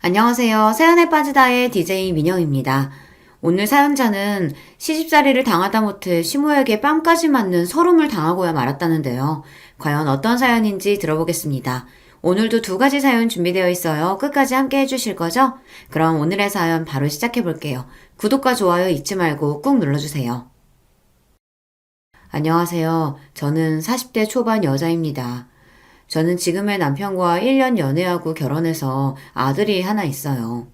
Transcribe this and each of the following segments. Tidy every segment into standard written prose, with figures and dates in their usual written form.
안녕하세요. 사연에 빠지다의 DJ 민영입니다. 오늘 사연자는 시집살이를 당하다 못해 시모에게 뺨까지 맞는 서름을 당하고야 말았다는데요. 과연 어떤 사연인지 들어보겠습니다. 오늘도 두 가지 사연 준비되어 있어요. 끝까지 함께 해주실 거죠? 그럼 오늘의 사연 바로 시작해 볼게요. 구독과 좋아요 잊지 말고 꾹 눌러주세요. 안녕하세요. 저는 40대 초반 여자입니다. 저는 지금의 남편과 1년 연애하고 결혼해서 아들이 하나 있어요.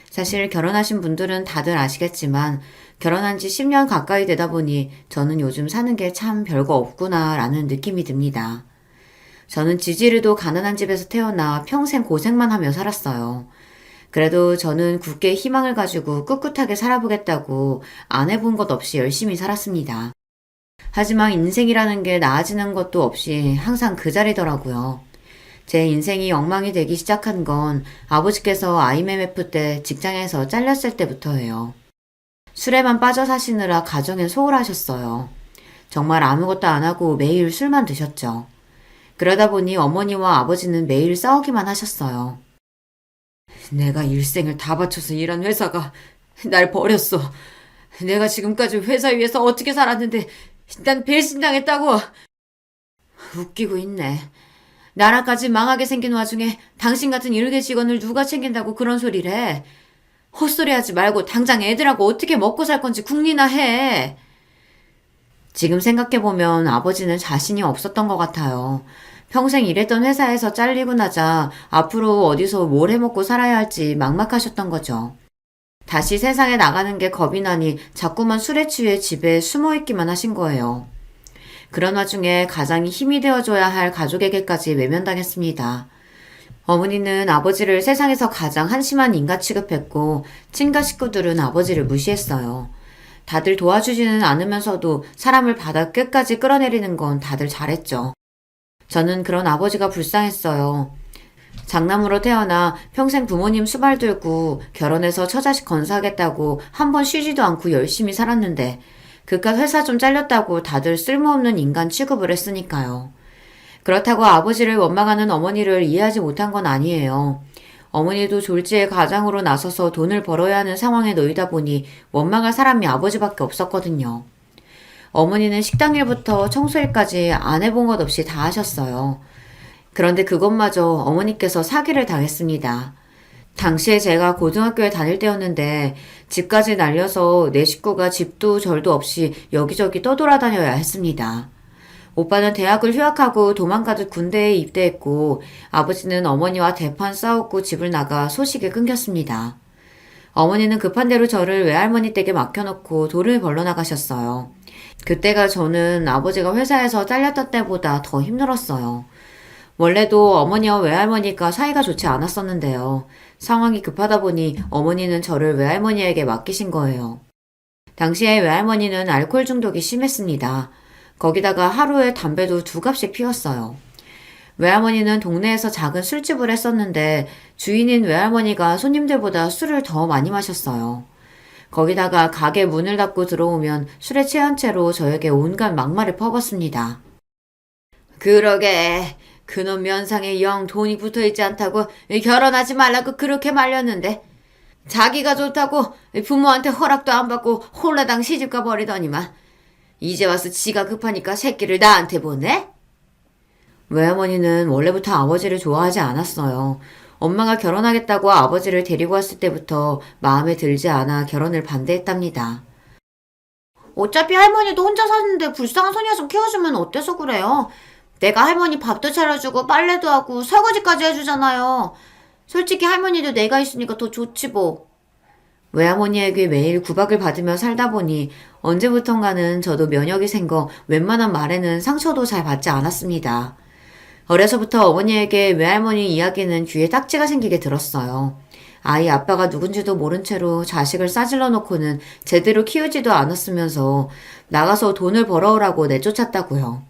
사실 결혼하신 분들은 다들 아시겠지만 결혼한 지 10년 가까이 되다 보니 저는 요즘 사는 게 참 별거 없구나 라는 느낌이 듭니다. 저는 지지리도 가난한 집에서 태어나 평생 고생만 하며 살았어요. 그래도 저는 굳게 희망을 가지고 꿋꿋하게 살아보겠다고 안 해본 것 없이 열심히 살았습니다. 하지만 인생이라는 게 나아지는 것도 없이 항상 그 자리더라고요. 제 인생이 엉망이 되기 시작한 건 아버지께서 IMF 때 직장에서 잘렸을 때부터예요. 술에만 빠져 사시느라 가정에 소홀하셨어요. 정말 아무것도 안 하고 매일 술만 드셨죠. 그러다 보니 어머니와 아버지는 매일 싸우기만 하셨어요. 내가 일생을 다 바쳐서 일한 회사가 날 버렸어. 내가 지금까지 회사 위에서 어떻게 살았는데 난 배신당했다고. 웃기고 있네. 나라까지 망하게 생긴 와중에 당신 같은 일개 직원을 누가 챙긴다고 그런 소리를 해. 헛소리하지 말고 당장 애들하고 어떻게 먹고 살 건지 궁리나 해. 지금 생각해보면 아버지는 자신이 없었던 것 같아요. 평생 일했던 회사에서 잘리고 나자 앞으로 어디서 뭘 해먹고 살아야 할지 막막하셨던 거죠. 다시 세상에 나가는 게 겁이 나니 자꾸만 술에 취해 집에 숨어있기만 하신 거예요. 그런 와중에 가장이 힘이 되어줘야 할 가족에게까지 외면당했습니다. 어머니는 아버지를 세상에서 가장 한심한 인간 취급했고 친가 식구들은 아버지를 무시했어요. 다들 도와주지는 않으면서도 사람을 바닥 끝까지 끌어내리는 건 다들 잘했죠. 저는 그런 아버지가 불쌍했어요. 장남으로 태어나 평생 부모님 수발 들고 결혼해서 처자식 건사하겠다고 한 번 쉬지도 않고 열심히 살았는데 그깟 회사 좀 잘렸다고 다들 쓸모없는 인간 취급을 했으니까요. 그렇다고 아버지를 원망하는 어머니를 이해하지 못한 건 아니에요. 어머니도 졸지에 가장으로 나서서 돈을 벌어야 하는 상황에 놓이다 보니 원망할 사람이 아버지밖에 없었거든요. 어머니는 식당일부터 청소일까지 안 해본 것 없이 다 하셨어요. 그런데 그것마저 어머니께서 사기를 당했습니다. 당시에 제가 고등학교에 다닐 때였는데 집까지 날려서 내 식구가 집도 절도 없이 여기저기 떠돌아다녀야 했습니다. 오빠는 대학을 휴학하고 도망가듯 군대에 입대했고 아버지는 어머니와 대판 싸웠고 집을 나가 소식이 끊겼습니다. 어머니는 급한 대로 저를 외할머니 댁에 맡겨놓고 돈을 벌러 나가셨어요. 그때가 저는 아버지가 회사에서 잘렸던 때보다 더 힘들었어요. 원래도 어머니와 외할머니가 사이가 좋지 않았었는데요. 상황이 급하다 보니 어머니는 저를 외할머니에게 맡기신 거예요. 당시에 외할머니는 알코올 중독이 심했습니다. 거기다가 하루에 담배도 2갑씩 피웠어요. 외할머니는 동네에서 작은 술집을 했었는데 주인인 외할머니가 손님들보다 술을 더 많이 마셨어요. 거기다가 가게 문을 닫고 들어오면 술에 취한 채로 저에게 온갖 막말을 퍼붓습니다. 그러게 그놈 면상에 영 돈이 붙어있지 않다고 결혼하지 말라고 그렇게 말렸는데 자기가 좋다고 부모한테 허락도 안 받고 홀라당 시집가 버리더니만 이제 와서 지가 급하니까 새끼를 나한테 보내? 외할머니는 원래부터 아버지를 좋아하지 않았어요. 엄마가 결혼하겠다고 아버지를 데리고 왔을 때부터 마음에 들지 않아 결혼을 반대했답니다. 어차피 할머니도 혼자 사는데 불쌍한 소녀 좀 키워주면 어때서 그래요? 내가 할머니 밥도 차려주고 빨래도 하고 설거지까지 해주잖아요. 솔직히 할머니도 내가 있으니까 더 좋지 뭐. 외할머니에게 매일 구박을 받으며 살다 보니 언제부턴가는 저도 면역이 생겨 웬만한 말에는 상처도 잘 받지 않았습니다. 어려서부터 어머니에게 외할머니 이야기는 귀에 딱지가 생기게 들었어요. 아이 아빠가 누군지도 모른 채로 자식을 싸질러 놓고는 제대로 키우지도 않았으면서 나가서 돈을 벌어오라고 내쫓았다고요.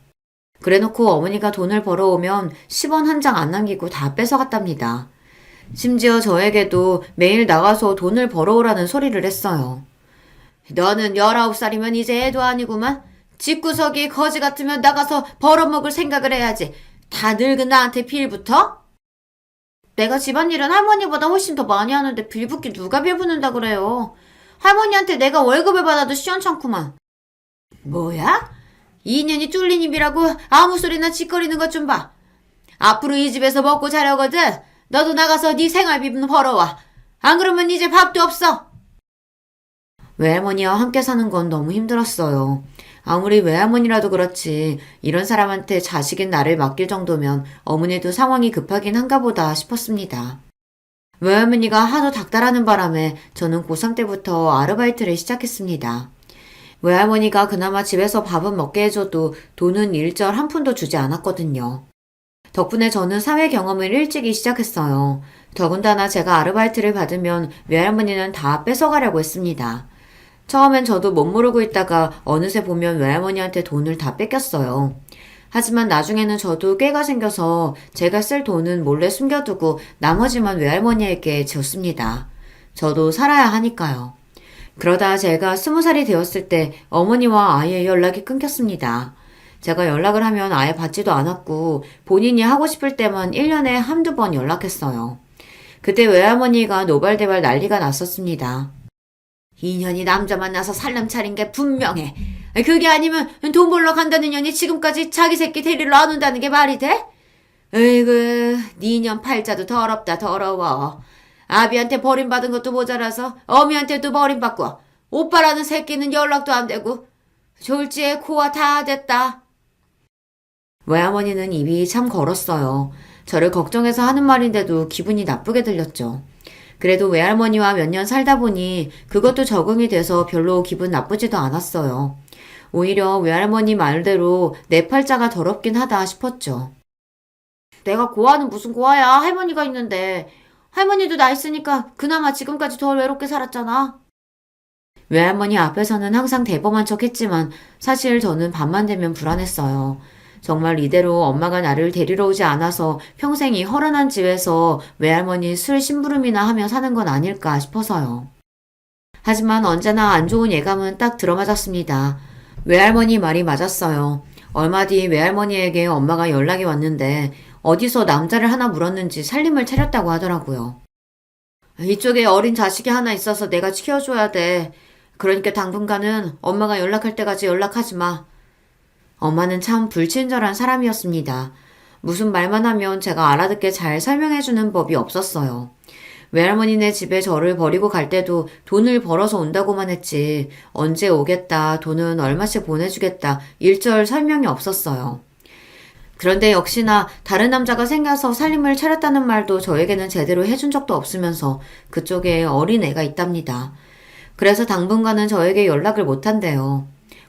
그래놓고 어머니가 돈을 벌어오면 10원 한 장 안 남기고 다 뺏어갔답니다. 심지어 저에게도 매일 나가서 돈을 벌어오라는 소리를 했어요. 너는 19살이면 이제 애도 아니구만. 집구석이 거지 같으면 나가서 벌어먹을 생각을 해야지. 다 늙은 나한테 빌붙어? 내가 집안일은 할머니보다 훨씬 더 많이 하는데 빌붙기 누가 빌붙는다 그래요. 할머니한테 내가 월급을 받아도 시원찮구만. 뭐야? 2년이 뚫린 입이라고 아무 소리나 짓거리는 것 좀 봐. 앞으로 이 집에서 먹고 자려거든. 너도 나가서 네 생활비 벌어와. 안 그러면 이제 밥도 없어. 외할머니와 함께 사는 건 너무 힘들었어요. 아무리 외할머니라도 그렇지 이런 사람한테 자식인 나를 맡길 정도면 어머니도 상황이 급하긴 한가 보다 싶었습니다. 외할머니가 하도 닥달하는 바람에 저는 고3 때부터 아르바이트를 시작했습니다. 외할머니가 그나마 집에서 밥은 먹게 해줘도 돈은 일절 한 푼도 주지 않았거든요. 덕분에 저는 사회 경험을 일찍이 시작했어요. 더군다나 제가 아르바이트를 받으면 외할머니는 다 뺏어가려고 했습니다. 처음엔 저도 못 모르고 있다가 어느새 보면 외할머니한테 돈을 다 뺏겼어요. 하지만 나중에는 저도 꾀가 생겨서 제가 쓸 돈은 몰래 숨겨두고 나머지만 외할머니에게 줬습니다. 저도 살아야 하니까요. 그러다 제가 20살이 되었을 때 어머니와 아예 연락이 끊겼습니다. 제가 연락을 하면 아예 받지도 않았고 본인이 하고 싶을 때만 1년에 한두 번 연락했어요. 그때 외할머니가 노발대발 난리가 났었습니다. 2년이 남자 만나서 살림 차린 게 분명해. 그게 아니면 돈 벌러 간다는 년이 지금까지 자기 새끼 데리러 안 온다는 게 말이 돼? 으이구, 니년 팔자도 더럽다 더러워. 아비한테 버림받은 것도 모자라서 어미한테도 버림받고 오빠라는 새끼는 연락도 안 되고 졸지에 코와 다 됐다. 외할머니는 입이 참 걸었어요. 저를 걱정해서 하는 말인데도 기분이 나쁘게 들렸죠. 그래도 외할머니와 몇 년 살다 보니 그것도 적응이 돼서 별로 기분 나쁘지도 않았어요. 오히려 외할머니 말대로 내 팔자가 더럽긴 하다 싶었죠. 내가 고아는 무슨 고아야. 할머니가 있는데. 할머니도 나 있으니까 그나마 지금까지 덜 외롭게 살았잖아. 외할머니 앞에서는 항상 대범한 척 했지만 사실 저는 밤만 되면 불안했어요. 정말 이대로 엄마가 나를 데리러 오지 않아서 평생 이 허름한 집에서 외할머니 술 심부름이나 하며 사는 건 아닐까 싶어서요. 하지만 언제나 안 좋은 예감은 딱 들어맞았습니다. 외할머니 말이 맞았어요. 얼마 뒤 외할머니에게 엄마가 연락이 왔는데 어디서 남자를 하나 물었는지 살림을 차렸다고 하더라고요. 이쪽에 어린 자식이 하나 있어서 내가 키워줘야 돼. 그러니까 당분간은 엄마가 연락할 때까지 연락하지 마. 엄마는 참 불친절한 사람이었습니다. 무슨 말만 하면 제가 알아듣게 잘 설명해주는 법이 없었어요. 외할머니네 집에 저를 버리고 갈 때도 돈을 벌어서 온다고만 했지 언제 오겠다, 돈은 얼마씩 보내주겠다 일절 설명이 없었어요. 그런데 역시나 다른 남자가 생겨서 살림을 차렸다는 말도 저에게는 제대로 해준 적도 없으면서 그쪽에 어린 애가 있답니다. 그래서 당분간은 저에게 연락을 못한대요.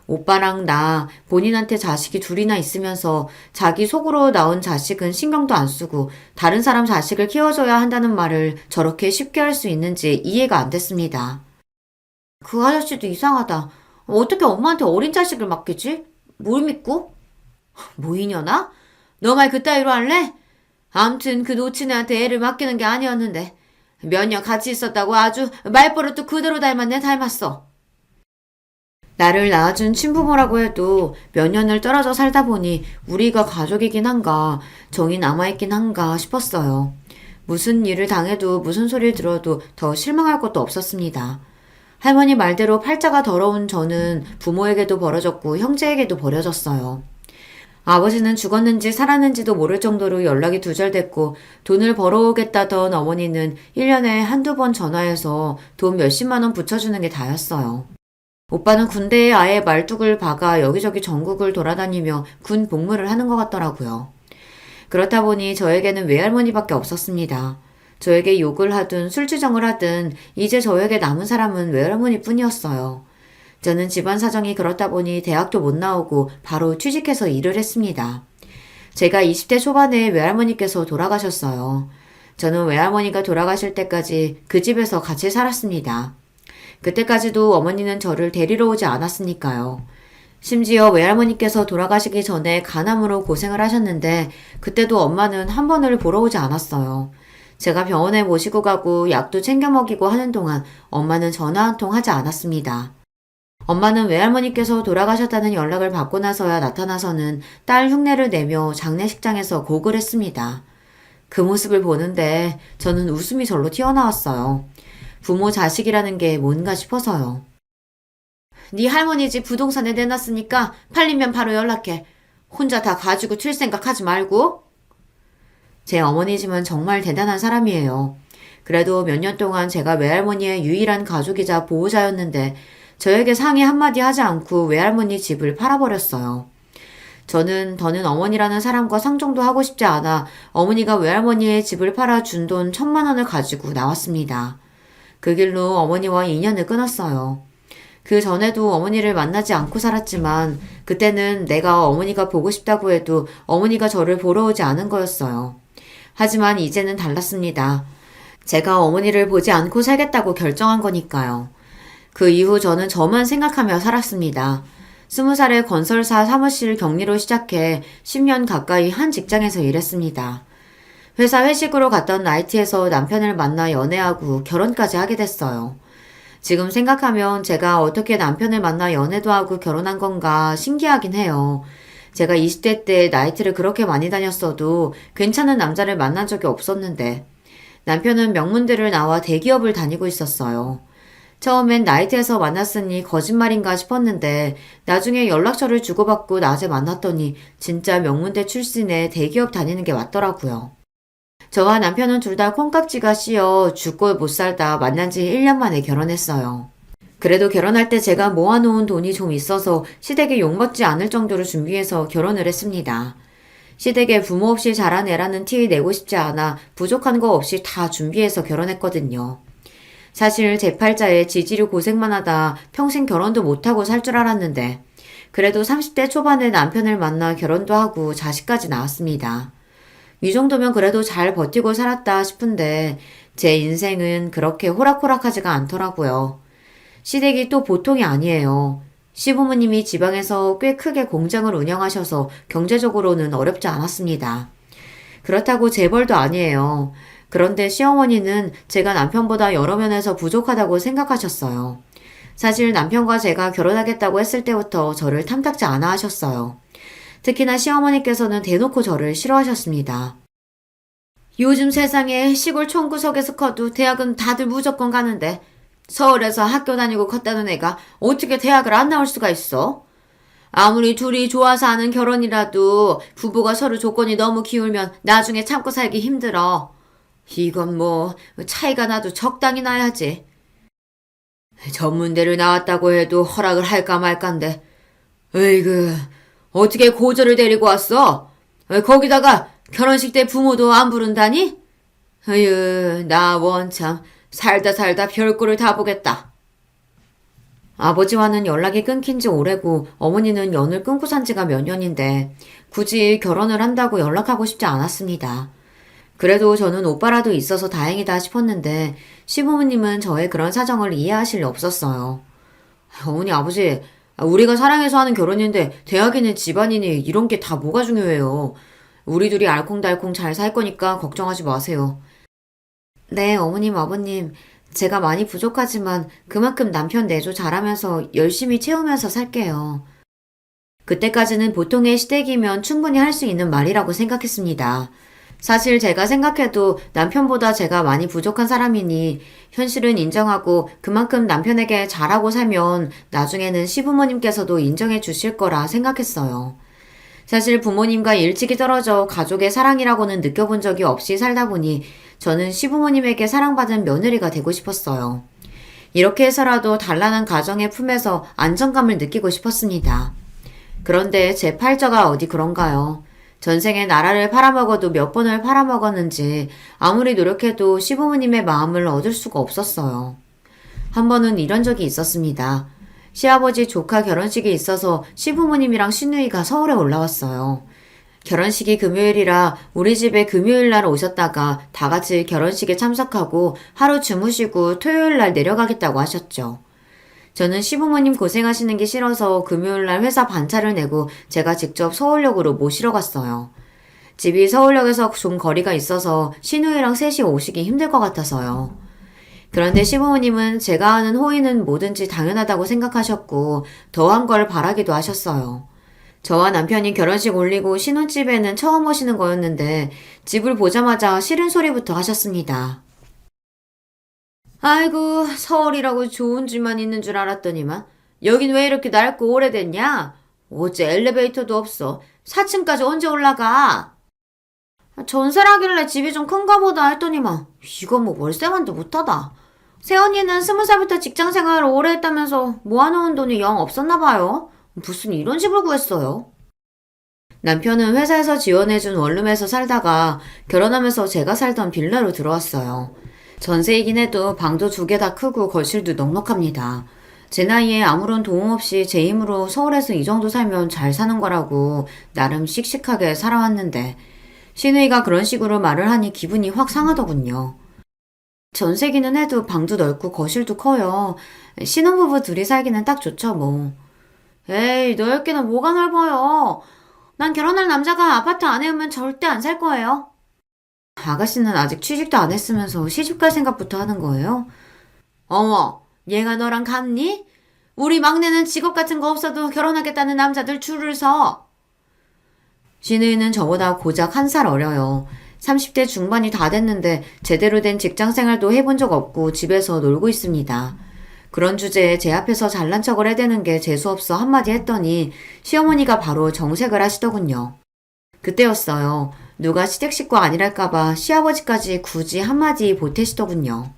오빠랑 나 본인한테 자식이 둘이나 있으면서 자기 속으로 나온 자식은 신경도 안 쓰고 다른 사람 자식을 키워줘야 한다는 말을 저렇게 쉽게 할 수 있는지 이해가 안 됐습니다. 그 아저씨도 이상하다. 어떻게 엄마한테 어린 자식을 맡기지? 뭘 믿고? 뭐 이년아? 너 말 그따위로 할래? 암튼 그 놓친 애한테 애를 맡기는 게 아니었는데 몇 년 같이 있었다고 아주 말버릇도 그대로 닮았어. 나를 낳아준 친부모라고 해도 몇 년을 떨어져 살다 보니 우리가 가족이긴 한가, 정이 남아있긴 한가 싶었어요. 무슨 일을 당해도 무슨 소리를 들어도 더 실망할 것도 없었습니다. 할머니 말대로 팔자가 더러운 저는 부모에게도 버려졌고 형제에게도 버려졌어요. 아버지는 죽었는지 살았는지도 모를 정도로 연락이 두절됐고 돈을 벌어오겠다던 어머니는 1년에 한두 번 전화해서 돈 몇십만 원 붙여주는 게 다였어요. 오빠는 군대에 아예 말뚝을 박아 여기저기 전국을 돌아다니며 군 복무를 하는 것 같더라고요. 그렇다 보니 저에게는 외할머니밖에 없었습니다. 저에게 욕을 하든 술주정을 하든 이제 저에게 남은 사람은 외할머니뿐이었어요. 저는 집안 사정이 그렇다 보니 대학도 못 나오고 바로 취직해서 일을 했습니다. 제가 20대 초반에 외할머니께서 돌아가셨어요. 저는 외할머니가 돌아가실 때까지 그 집에서 같이 살았습니다. 그때까지도 어머니는 저를 데리러 오지 않았으니까요. 심지어 외할머니께서 돌아가시기 전에 간암으로 고생을 하셨는데 그때도 엄마는 한 번을 보러 오지 않았어요. 제가 병원에 모시고 가고 약도 챙겨 먹이고 하는 동안 엄마는 전화 한 통 하지 않았습니다. 엄마는 외할머니께서 돌아가셨다는 연락을 받고 나서야 나타나서는 딸 흉내를 내며 장례식장에서 곡을 했습니다. 그 모습을 보는데 저는 웃음이 절로 튀어나왔어요. 부모 자식이라는 게 뭔가 싶어서요. 네 할머니 집 부동산에 내놨으니까 팔리면 바로 연락해. 혼자 다 가지고 튈 생각하지 말고. 제 어머니 집은 정말 대단한 사람이에요. 그래도 몇 년 동안 제가 외할머니의 유일한 가족이자 보호자였는데 저에게 상의 한마디 하지 않고 외할머니 집을 팔아버렸어요. 저는 더는 어머니라는 사람과 상종도 하고 싶지 않아 어머니가 외할머니의 집을 팔아 준 돈 1,000만 원을 가지고 나왔습니다. 그 길로 어머니와 인연을 끊었어요. 그 전에도 어머니를 만나지 않고 살았지만 그때는 내가 어머니가 보고 싶다고 해도 어머니가 저를 보러 오지 않은 거였어요. 하지만 이제는 달랐습니다. 제가 어머니를 보지 않고 살겠다고 결정한 거니까요. 그 이후 저는 저만 생각하며 살았습니다. 20살에 건설사 사무실 격리로 시작해 10년 가까이 한 직장에서 일했습니다. 회사 회식으로 갔던 나이트에서 남편을 만나 연애하고 결혼까지 하게 됐어요. 지금 생각하면 제가 어떻게 남편을 만나 연애도 하고 결혼한 건가 신기하긴 해요. 제가 20대 때 나이트를 그렇게 많이 다녔어도 괜찮은 남자를 만난 적이 없었는데 남편은 명문대를 나와 대기업을 다니고 있었어요. 처음엔 나이트에서 만났으니 거짓말인가 싶었는데 나중에 연락처를 주고받고 낮에 만났더니 진짜 명문대 출신의 대기업 다니는 게 맞더라고요. 저와 남편은 둘 다 콩깍지가 씌어 죽고 못 살다 만난 지 1년 만에 결혼했어요. 그래도 결혼할 때 제가 모아놓은 돈이 좀 있어서 시댁에 욕먹지 않을 정도로 준비해서 결혼을 했습니다. 시댁에 부모 없이 자란 애라는 티 내고 싶지 않아 부족한 거 없이 다 준비해서 결혼했거든요. 사실 제 팔자에 지지로 고생만 하다 평생 결혼도 못하고 살 줄 알았는데 그래도 30대 초반에 남편을 만나 결혼도 하고 자식까지 낳았습니다. 이 정도면 그래도 잘 버티고 살았다 싶은데 제 인생은 그렇게 호락호락하지가 않더라고요. 시댁이 또 보통이 아니에요. 시부모님이 지방에서 꽤 크게 공장을 운영하셔서 경제적으로는 어렵지 않았습니다. 그렇다고 재벌도 아니에요. 그런데 시어머니는 제가 남편보다 여러 면에서 부족하다고 생각하셨어요. 사실 남편과 제가 결혼하겠다고 했을 때부터 저를 탐탁지 않아 하셨어요. 특히나 시어머니께서는 대놓고 저를 싫어하셨습니다. 요즘 세상에 시골 총구석에서 커도 대학은 다들 무조건 가는데 서울에서 학교 다니고 컸다는 애가 어떻게 대학을 안 나올 수가 있어? 아무리 둘이 좋아서 하는 결혼이라도 부부가 서로 조건이 너무 기울면 나중에 참고 살기 힘들어. 이건 뭐 차이가 나도 적당히 나야지. 전문대를 나왔다고 해도 허락을 할까 말까인데 으이그 어떻게 고조를 데리고 왔어? 거기다가 결혼식 때 부모도 안 부른다니? 으유 나 원참 살다 살다 별꼴을 다 보겠다. 아버지와는 연락이 끊긴 지 오래고 어머니는 연을 끊고 산 지가 몇 년인데 굳이 결혼을 한다고 연락하고 싶지 않았습니다. 그래도 저는 오빠라도 있어서 다행이다 싶었는데 시부모님은 저의 그런 사정을 이해하실 리 없었어요. 어머니 아버지 우리가 사랑해서 하는 결혼인데 대학이니 집안이니 이런 게 다 뭐가 중요해요. 우리 둘이 알콩달콩 잘 살 거니까 걱정하지 마세요. 네 어머님 아버님 제가 많이 부족하지만 그만큼 남편 내조 잘하면서 열심히 채우면서 살게요. 그때까지는 보통의 시댁이면 충분히 할 수 있는 말이라고 생각했습니다. 사실 제가 생각해도 남편보다 제가 많이 부족한 사람이니 현실은 인정하고 그만큼 남편에게 잘하고 살면 나중에는 시부모님께서도 인정해 주실 거라 생각했어요. 사실 부모님과 일찍이 떨어져 가족의 사랑이라고는 느껴본 적이 없이 살다 보니 저는 시부모님에게 사랑받은 며느리가 되고 싶었어요. 이렇게 해서라도 단란한 가정의 품에서 안정감을 느끼고 싶었습니다. 그런데 제 팔자가 어디 그런가요? 전생에 나라를 팔아먹어도 몇 번을 팔아먹었는지 아무리 노력해도 시부모님의 마음을 얻을 수가 없었어요. 한 번은 이런 적이 있었습니다. 시아버지 조카 결혼식이 있어서 시부모님이랑 시누이가 서울에 올라왔어요. 결혼식이 금요일이라 우리 집에 금요일날 오셨다가 다 같이 결혼식에 참석하고 하루 주무시고 토요일날 내려가겠다고 하셨죠. 저는 시부모님 고생하시는 게 싫어서 금요일날 회사 반차를 내고 제가 직접 서울역으로 모시러 갔어요. 집이 서울역에서 좀 거리가 있어서 시누이랑 셋이 오시기 힘들 것 같아서요. 그런데 시부모님은 제가 하는 호의는 뭐든지 당연하다고 생각하셨고 더한 걸 바라기도 하셨어요. 저와 남편이 결혼식 올리고 신혼집에는 처음 오시는 거였는데 집을 보자마자 싫은 소리부터 하셨습니다. 아이고, 서울이라고 좋은 집만 있는 줄 알았더니만 여긴 왜 이렇게 낡고 오래됐냐? 어째 엘리베이터도 없어. 4층까지 언제 올라가? 전세라길래 집이 좀 큰가 보다 했더니만 이건 뭐 월세만도 못하다. 새언니는 20살부터 직장생활을 오래 했다면서 모아놓은 돈이 영 없었나 봐요. 무슨 이런 집을 구했어요? 남편은 회사에서 지원해준 원룸에서 살다가 결혼하면서 제가 살던 빌라로 들어왔어요. 전세이긴 해도 방도 2개 다 크고 거실도 넉넉합니다. 제 나이에 아무런 도움 없이 제 힘으로 서울에서 이 정도 살면 잘 사는 거라고 나름 씩씩하게 살아왔는데 시누이가 그런 식으로 말을 하니 기분이 확 상하더군요. 전세기는 해도 방도 넓고 거실도 커요. 신혼부부 둘이 살기는 딱 좋죠 뭐. 에이, 넓기는 뭐가 넓어요. 난 결혼할 남자가 아파트 안에 오면 절대 안 살 거예요. 아가씨는 아직 취직도 안 했으면서 시집갈 생각부터 하는 거예요? 어머, 얘가 너랑 같니? 우리 막내는 직업 같은 거 없어도 결혼하겠다는 남자들 줄을 서. 시누이는 저보다 고작 1살 어려요. 30대 중반이 다 됐는데 제대로 된 직장 생활도 해본 적 없고 집에서 놀고 있습니다. 그런 주제에 제 앞에서 잘난 척을 해대는 게 재수없어 한마디 했더니 시어머니가 바로 정색을 하시더군요. 그때였어요. 누가 시댁 식구 아니랄까봐 시아버지까지 굳이 한마디 보태시더군요.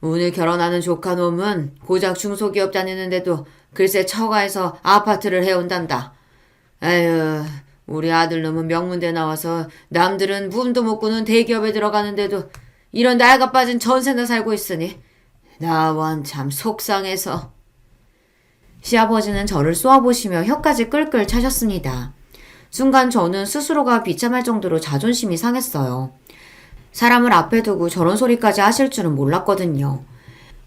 오늘 결혼하는 조카놈은 고작 중소기업 다니는데도 글쎄 처가에서 아파트를 해온단다. 에휴, 우리 아들놈은 명문대 나와서 남들은 꿈도 못 꾸는 대기업에 들어가는데도 이런 나이가 빠진 전세나 살고 있으니 나원 참 속상해서. 시아버지는 저를 쏘아보시며 혀까지 끌끌 차셨습니다. 순간 저는 스스로가 비참할 정도로 자존심이 상했어요. 사람을 앞에 두고 저런 소리까지 하실 줄은 몰랐거든요.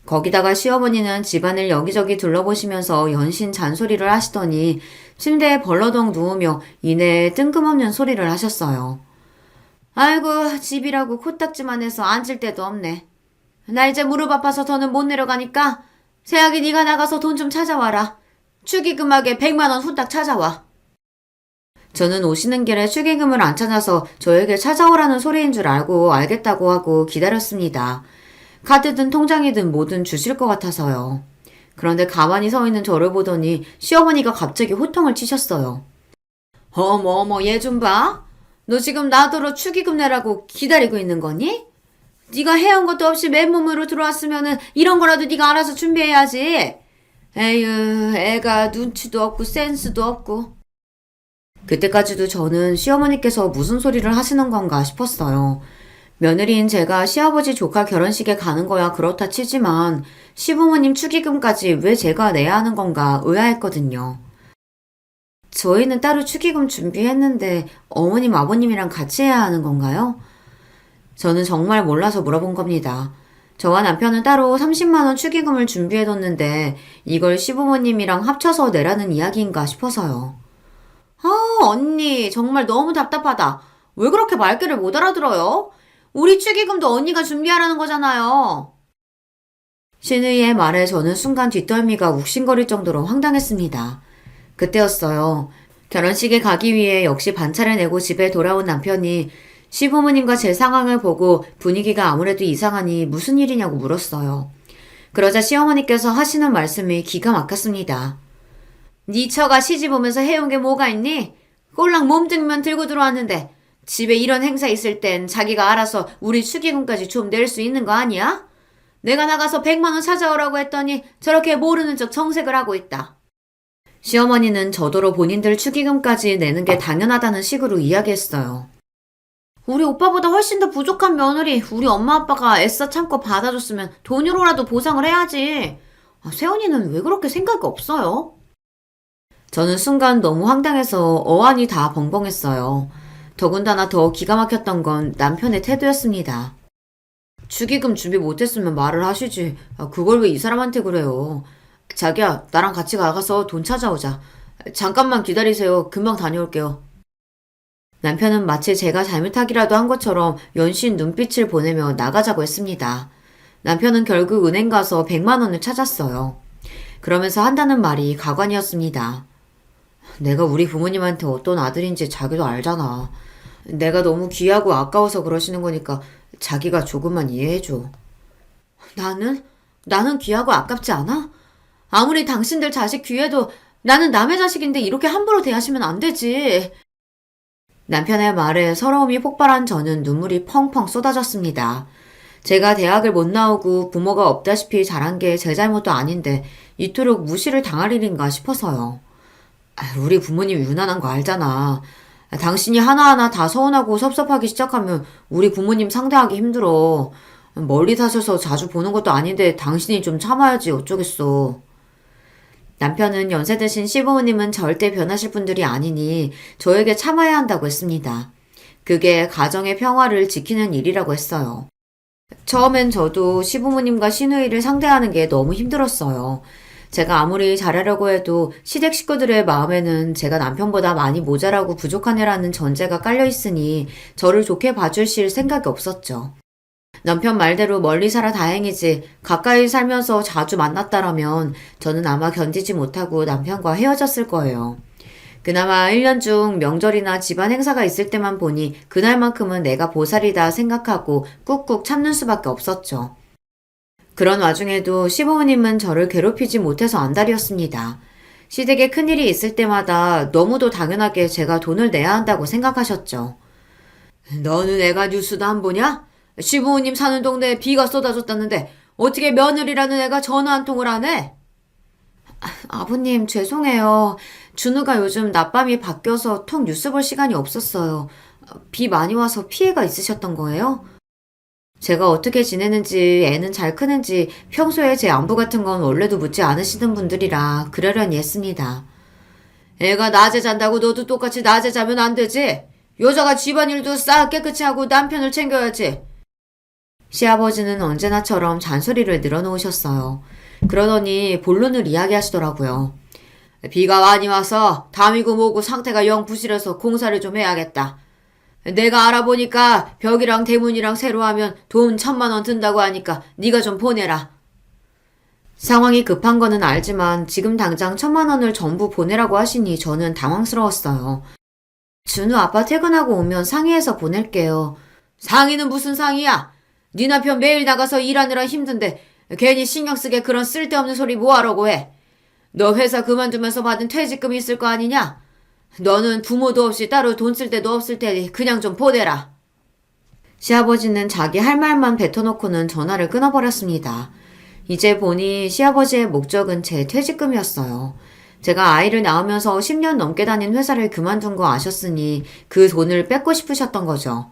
거기다가 시어머니는 집안을 여기저기 둘러보시면서 연신 잔소리를 하시더니 침대에 벌러덩 누우며 이내에 뜬금없는 소리를 하셨어요. 아이고, 집이라고 코딱지만 해서 앉을 데도 없네. 나 이제 무릎 아파서 더는 못 내려가니까 새아기 네가 나가서 돈 좀 찾아와라. 축의금하게 100만 원 후딱 찾아와. 저는 오시는 길에 축의금을 안 찾아서 저에게 찾아오라는 소리인 줄 알고 알겠다고 하고 기다렸습니다. 카드든 통장이든 뭐든 주실 것 같아서요. 그런데 가만히 서 있는 저를 보더니 시어머니가 갑자기 호통을 치셨어요. 어머 얘 좀 봐. 너 지금 나더러 축의금 내라고 기다리고 있는 거니? 네가 해온 것도 없이 맨몸으로 들어왔으면은 이런 거라도 네가 알아서 준비해야지. 에휴, 애가 눈치도 없고 센스도 없고. 그때까지도 저는 시어머니께서 무슨 소리를 하시는 건가 싶었어요. 며느리인 제가 시아버지 조카 결혼식에 가는 거야 그렇다 치지만 시부모님 축의금까지 왜 제가 내야 하는 건가 의아했거든요. 저희는 따로 축의금 준비했는데 어머님 아버님이랑 같이 해야 하는 건가요? 저는 정말 몰라서 물어본 겁니다. 저와 남편은 따로 30만 원 축의금을 준비해뒀는데 이걸 시부모님이랑 합쳐서 내라는 이야기인가 싶어서요. 언니 정말 너무 답답하다. 왜 그렇게 말귀를 못 알아들어요? 우리 축의금도 언니가 준비하라는 거잖아요. 시누이의 말에 저는 순간 뒷덜미가 욱신거릴 정도로 황당했습니다. 그때였어요. 결혼식에 가기 위해 역시 반차를 내고 집에 돌아온 남편이 시부모님과 제 상황을 보고 분위기가 아무래도 이상하니 무슨 일이냐고 물었어요. 그러자 시어머니께서 하시는 말씀이 기가 막혔습니다. 네 처가 시집 오면서 해온 게 뭐가 있니? 꼴랑 몸뚱이만 들고 들어왔는데 집에 이런 행사 있을 땐 자기가 알아서 우리 축의금까지 좀 낼 수 있는 거 아니야? 내가 나가서 100만 원 찾아오라고 했더니 저렇게 모르는 척 정색을 하고 있다. 시어머니는 저더러 본인들 축의금까지 내는 게 당연하다는 식으로 이야기했어요. 우리 오빠보다 훨씬 더 부족한 며느리 우리 엄마 아빠가 애써 참고 받아줬으면 돈으로라도 보상을 해야지. 세연이는 왜 그렇게 생각이 없어요? 저는 순간 너무 황당해서 어안이 다 벙벙했어요. 더군다나 더 기가 막혔던 건 남편의 태도였습니다. 축의금 준비 못했으면 말을 하시지. 그걸 왜 이 사람한테 그래요. 자기야, 나랑 같이 나가서 돈 찾아오자. 잠깐만 기다리세요. 금방 다녀올게요. 남편은 마치 제가 잘못하기라도 한 것처럼 연신 눈빛을 보내며 나가자고 했습니다. 남편은 결국 은행 가서 100만 원을 찾았어요. 그러면서 한다는 말이 가관이었습니다. 내가 우리 부모님한테 어떤 아들인지 자기도 알잖아. 내가 너무 귀하고 아까워서 그러시는 거니까 자기가 조금만 이해해줘. 나는? 나는 귀하고 아깝지 않아? 아무리 당신들 자식 귀해도 나는 남의 자식인데 이렇게 함부로 대하시면 안 되지. 남편의 말에 서러움이 폭발한 저는 눈물이 펑펑 쏟아졌습니다. 제가 대학을 못 나오고 부모가 없다시피 자란 게 제 잘못도 아닌데 이토록 무시를 당할 일인가 싶어서요. 우리 부모님 유난한 거 알잖아. 당신이 하나하나 다 서운하고 섭섭하기 시작하면 우리 부모님 상대하기 힘들어. 멀리 사셔서 자주 보는 것도 아닌데 당신이 좀 참아야지 어쩌겠어. 남편은 연세 드신 시부모님은 절대 변하실 분들이 아니니 저에게 참아야 한다고 했습니다. 그게 가정의 평화를 지키는 일이라고 했어요. 처음엔 저도 시부모님과 시누이를 상대하는 게 너무 힘들었어요. 제가 아무리 잘하려고 해도 시댁 식구들의 마음에는 제가 남편보다 많이 모자라고 부족한 애라는 전제가 깔려 있으니 저를 좋게 봐주실 생각이 없었죠. 남편 말대로 멀리 살아 다행이지 가까이 살면서 자주 만났다라면 저는 아마 견디지 못하고 남편과 헤어졌을 거예요. 그나마 1년 중 명절이나 집안 행사가 있을 때만 보니 그날만큼은 내가 보살이다 생각하고 꾹꾹 참는 수밖에 없었죠. 그런 와중에도 시부모님은 저를 괴롭히지 못해서 안달이었습니다. 시댁에 큰일이 있을 때마다 너무도 당연하게 제가 돈을 내야 한다고 생각하셨죠. 너는 애가 뉴스도 안 보냐? 시부모님 사는 동네에 비가 쏟아졌다는데 어떻게 며느리라는 애가 전화 한 통을 안 해? 아버님 죄송해요. 준우가 요즘 낮밤이 바뀌어서 통 뉴스 볼 시간이 없었어요. 비 많이 와서 피해가 있으셨던 거예요? 제가 어떻게 지내는지 애는 잘 크는지 평소에 제 안부 같은 건 원래도 묻지 않으시던 분들이라 그러려니 했습니다. 애가 낮에 잔다고 너도 똑같이 낮에 자면 안 되지? 여자가 집안일도 싹 깨끗이 하고 남편을 챙겨야지. 시아버지는 언제나처럼 잔소리를 늘어놓으셨어요. 그러더니 본론을 이야기하시더라고요. 비가 많이 와서 담이고 뭐고 상태가 영 부실해서 공사를 좀 해야겠다. 내가 알아보니까 벽이랑 대문이랑 새로 하면 돈 1,000만 원 든다고 하니까 네가 좀 보내라. 상황이 급한 거는 알지만 지금 당장 1,000만 원을 전부 보내라고 하시니 저는 당황스러웠어요. 준우 아빠 퇴근하고 오면 상의해서 보낼게요. 상의는 무슨 상의야? 네 남편 매일 나가서 일하느라 힘든데 괜히 신경 쓰게 그런 쓸데없는 소리 뭐하라고 해. 너 회사 그만두면서 받은 퇴직금이 있을 거 아니냐? 너는 부모도 없이 따로 돈 쓸 데도 없을 테니 그냥 좀 보내라. 시아버지는 자기 할 말만 뱉어놓고는 전화를 끊어버렸습니다. 이제 보니 시아버지의 목적은 제 퇴직금이었어요. 제가 아이를 낳으면서 10년 넘게 다닌 회사를 그만둔 거 아셨으니 그 돈을 뺏고 싶으셨던 거죠.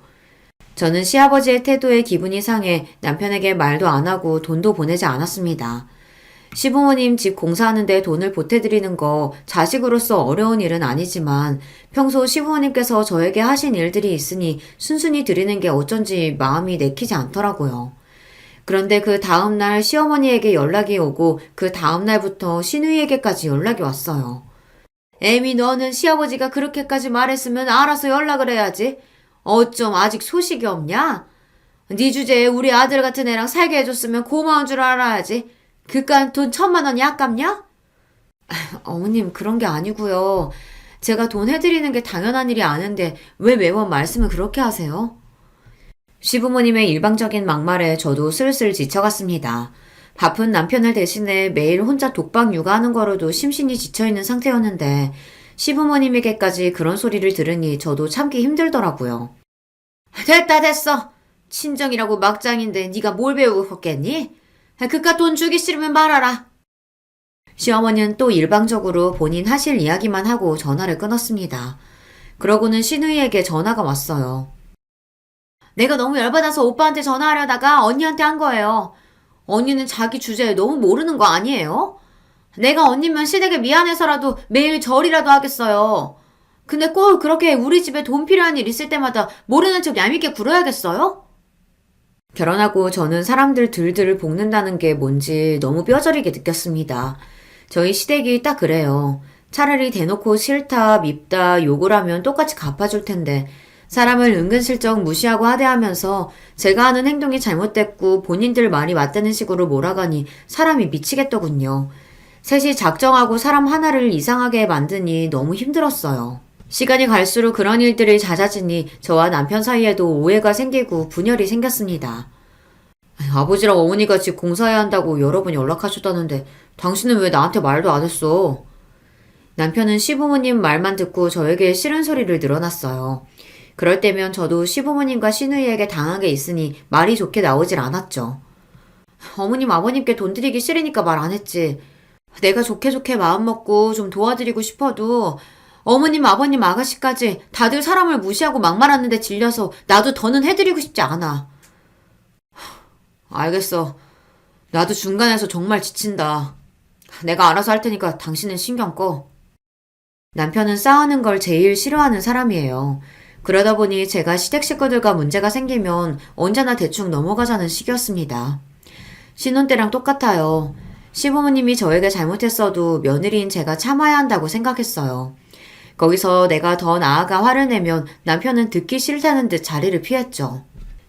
저는 시아버지의 태도에 기분이 상해 남편에게 말도 안 하고 돈도 보내지 않았습니다. 시부모님 집 공사하는데 돈을 보태드리는 거 자식으로서 어려운 일은 아니지만 평소 시부모님께서 저에게 하신 일들이 있으니 순순히 드리는 게 어쩐지 마음이 내키지 않더라고요. 그런데 그 다음날 시어머니에게 연락이 오고 그 다음날부터 시누이에게까지 연락이 왔어요. 애미 너는 시아버지가 그렇게까지 말했으면 알아서 연락을 해야지. 어쩜 아직 소식이 없냐? 네 주제에 우리 아들 같은 애랑 살게 해줬으면 고마운 줄 알아야지. 그깟 돈 1,000만 원이 아깝냐? 어머님 그런 게 아니고요. 제가 돈 해드리는 게 당연한 일이 아는데 왜 매번 말씀을 그렇게 하세요? 시부모님의 일방적인 막말에 저도 슬슬 지쳐갔습니다. 바쁜 남편을 대신해 매일 혼자 독박 육아하는 거로도 심신이 지쳐있는 상태였는데 시부모님에게까지 그런 소리를 들으니 저도 참기 힘들더라고요. 됐다 됐어. 친정이라고 막장인데 네가 뭘 배우고 컸겠니? 그깟 돈 주기 싫으면 말아라. 시어머니는 또 일방적으로 본인 하실 이야기만 하고 전화를 끊었습니다. 그러고는 시누이에게 전화가 왔어요. 내가 너무 열받아서 오빠한테 전화하려다가 언니한테 한 거예요. 언니는 자기 주제에 너무 모르는 거 아니에요? 내가 언니면 시댁에 미안해서라도 매일 절이라도 하겠어요. 근데 꼭 그렇게 우리 집에 돈 필요한 일 있을 때마다 모르는 척 얄밉게 굴어야겠어요? 결혼하고 저는 사람들 들들 볶는다는 게 뭔지 너무 뼈저리게 느꼈습니다. 저희 시댁이 딱 그래요. 차라리 대놓고 싫다, 밉다, 욕을 하면 똑같이 갚아줄 텐데 사람을 은근슬쩍 무시하고 하대하면서 제가 하는 행동이 잘못됐고 본인들 말이 맞다는 식으로 몰아가니 사람이 미치겠더군요. 셋이 작정하고 사람 하나를 이상하게 만드니 너무 힘들었어요. 시간이 갈수록 그런 일들이 잦아지니 저와 남편 사이에도 오해가 생기고 분열이 생겼습니다. 아버지랑 어머니가 집 공사해야 한다고 여러 번 연락하셨다는데 당신은 왜 나한테 말도 안 했어? 남편은 시부모님 말만 듣고 저에게 싫은 소리를 늘어놨어요. 그럴 때면 저도 시부모님과 시누이에게 당한 게 있으니 말이 좋게 나오질 않았죠. 어머님 아버님께 돈 드리기 싫으니까 말 안 했지. 내가 좋게 좋게 마음먹고 좀 도와드리고 싶어도 어머님 아버님 아가씨까지 다들 사람을 무시하고 막말하는데 질려서 나도 더는 해드리고 싶지 않아. 알겠어. 나도 중간에서 정말 지친다. 내가 알아서 할 테니까 당신은 신경 꺼. 남편은 싸우는 걸 제일 싫어하는 사람이에요. 그러다 보니 제가 시댁 식구들과 문제가 생기면 언제나 대충 넘어가자는 식이었습니다. 신혼 때랑 똑같아요. 시부모님이 저에게 잘못했어도 며느리인 제가 참아야 한다고 생각했어요. 거기서 내가 더 나아가 화를 내면 남편은 듣기 싫다는 듯 자리를 피했죠.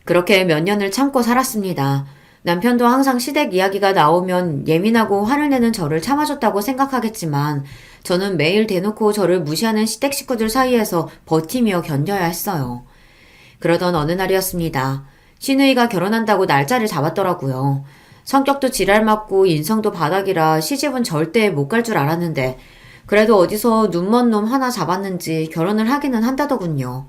그렇게 몇 년을 참고 살았습니다. 남편도 항상 시댁 이야기가 나오면 예민하고 화를 내는 저를 참아줬다고 생각하겠지만 저는 매일 대놓고 저를 무시하는 시댁 식구들 사이에서 버티며 견뎌야 했어요. 그러던 어느 날이었습니다. 시누이가 결혼한다고 날짜를 잡았더라고요. 성격도 지랄맞고 인성도 바닥이라 시집은 절대 못 갈 줄 알았는데 그래도 어디서 눈먼 놈 하나 잡았는지 결혼을 하기는 한다더군요.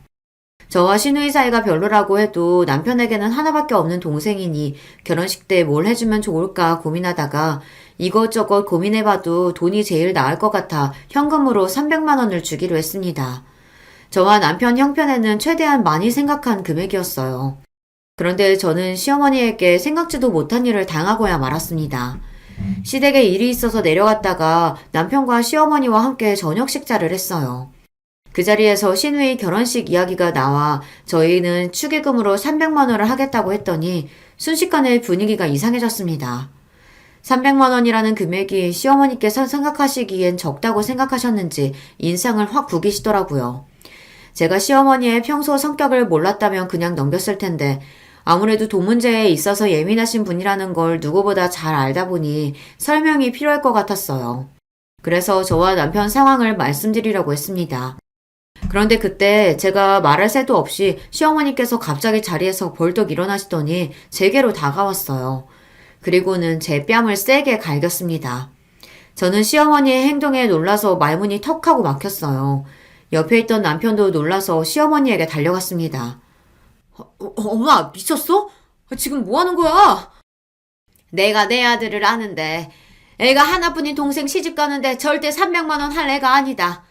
저와 시누이 사이가 별로라고 해도 남편에게는 하나밖에 없는 동생이니 결혼식 때 뭘 해주면 좋을까 고민하다가 이것저것 고민해봐도 돈이 제일 나을 것 같아 현금으로 300만 원을 주기로 했습니다. 저와 남편 형편에는 최대한 많이 생각한 금액이었어요. 그런데 저는 시어머니에게 생각지도 못한 일을 당하고야 말았습니다. 시댁에 일이 있어서 내려갔다가 남편과 시어머니와 함께 저녁 식사를 했어요. 그 자리에서 시누이 결혼식 이야기가 나와 저희는 축의금으로 300만 원을 하겠다고 했더니 순식간에 분위기가 이상해졌습니다. 300만 원이라는 금액이 시어머니께서 생각하시기엔 적다고 생각하셨는지 인상을 확 구기시더라고요. 제가 시어머니의 평소 성격을 몰랐다면 그냥 넘겼을 텐데 아무래도 돈 문제에 있어서 예민하신 분이라는 걸 누구보다 잘 알다 보니 설명이 필요할 것 같았어요. 그래서 저와 남편 상황을 말씀드리려고 했습니다. 그런데 그때 제가 말할 새도 없이 시어머니께서 갑자기 자리에서 벌떡 일어나시더니 제게로 다가왔어요. 그리고는 제 뺨을 세게 갈겼습니다. 저는 시어머니의 행동에 놀라서 말문이 턱하고 막혔어요. 옆에 있던 남편도 놀라서 시어머니에게 달려갔습니다. 엄마, 미쳤어? 지금 뭐 하는 거야? 내가 내 아들을 아는데 애가 하나뿐인 동생 시집 가는데 절대 300만 원 할 애가 아니다.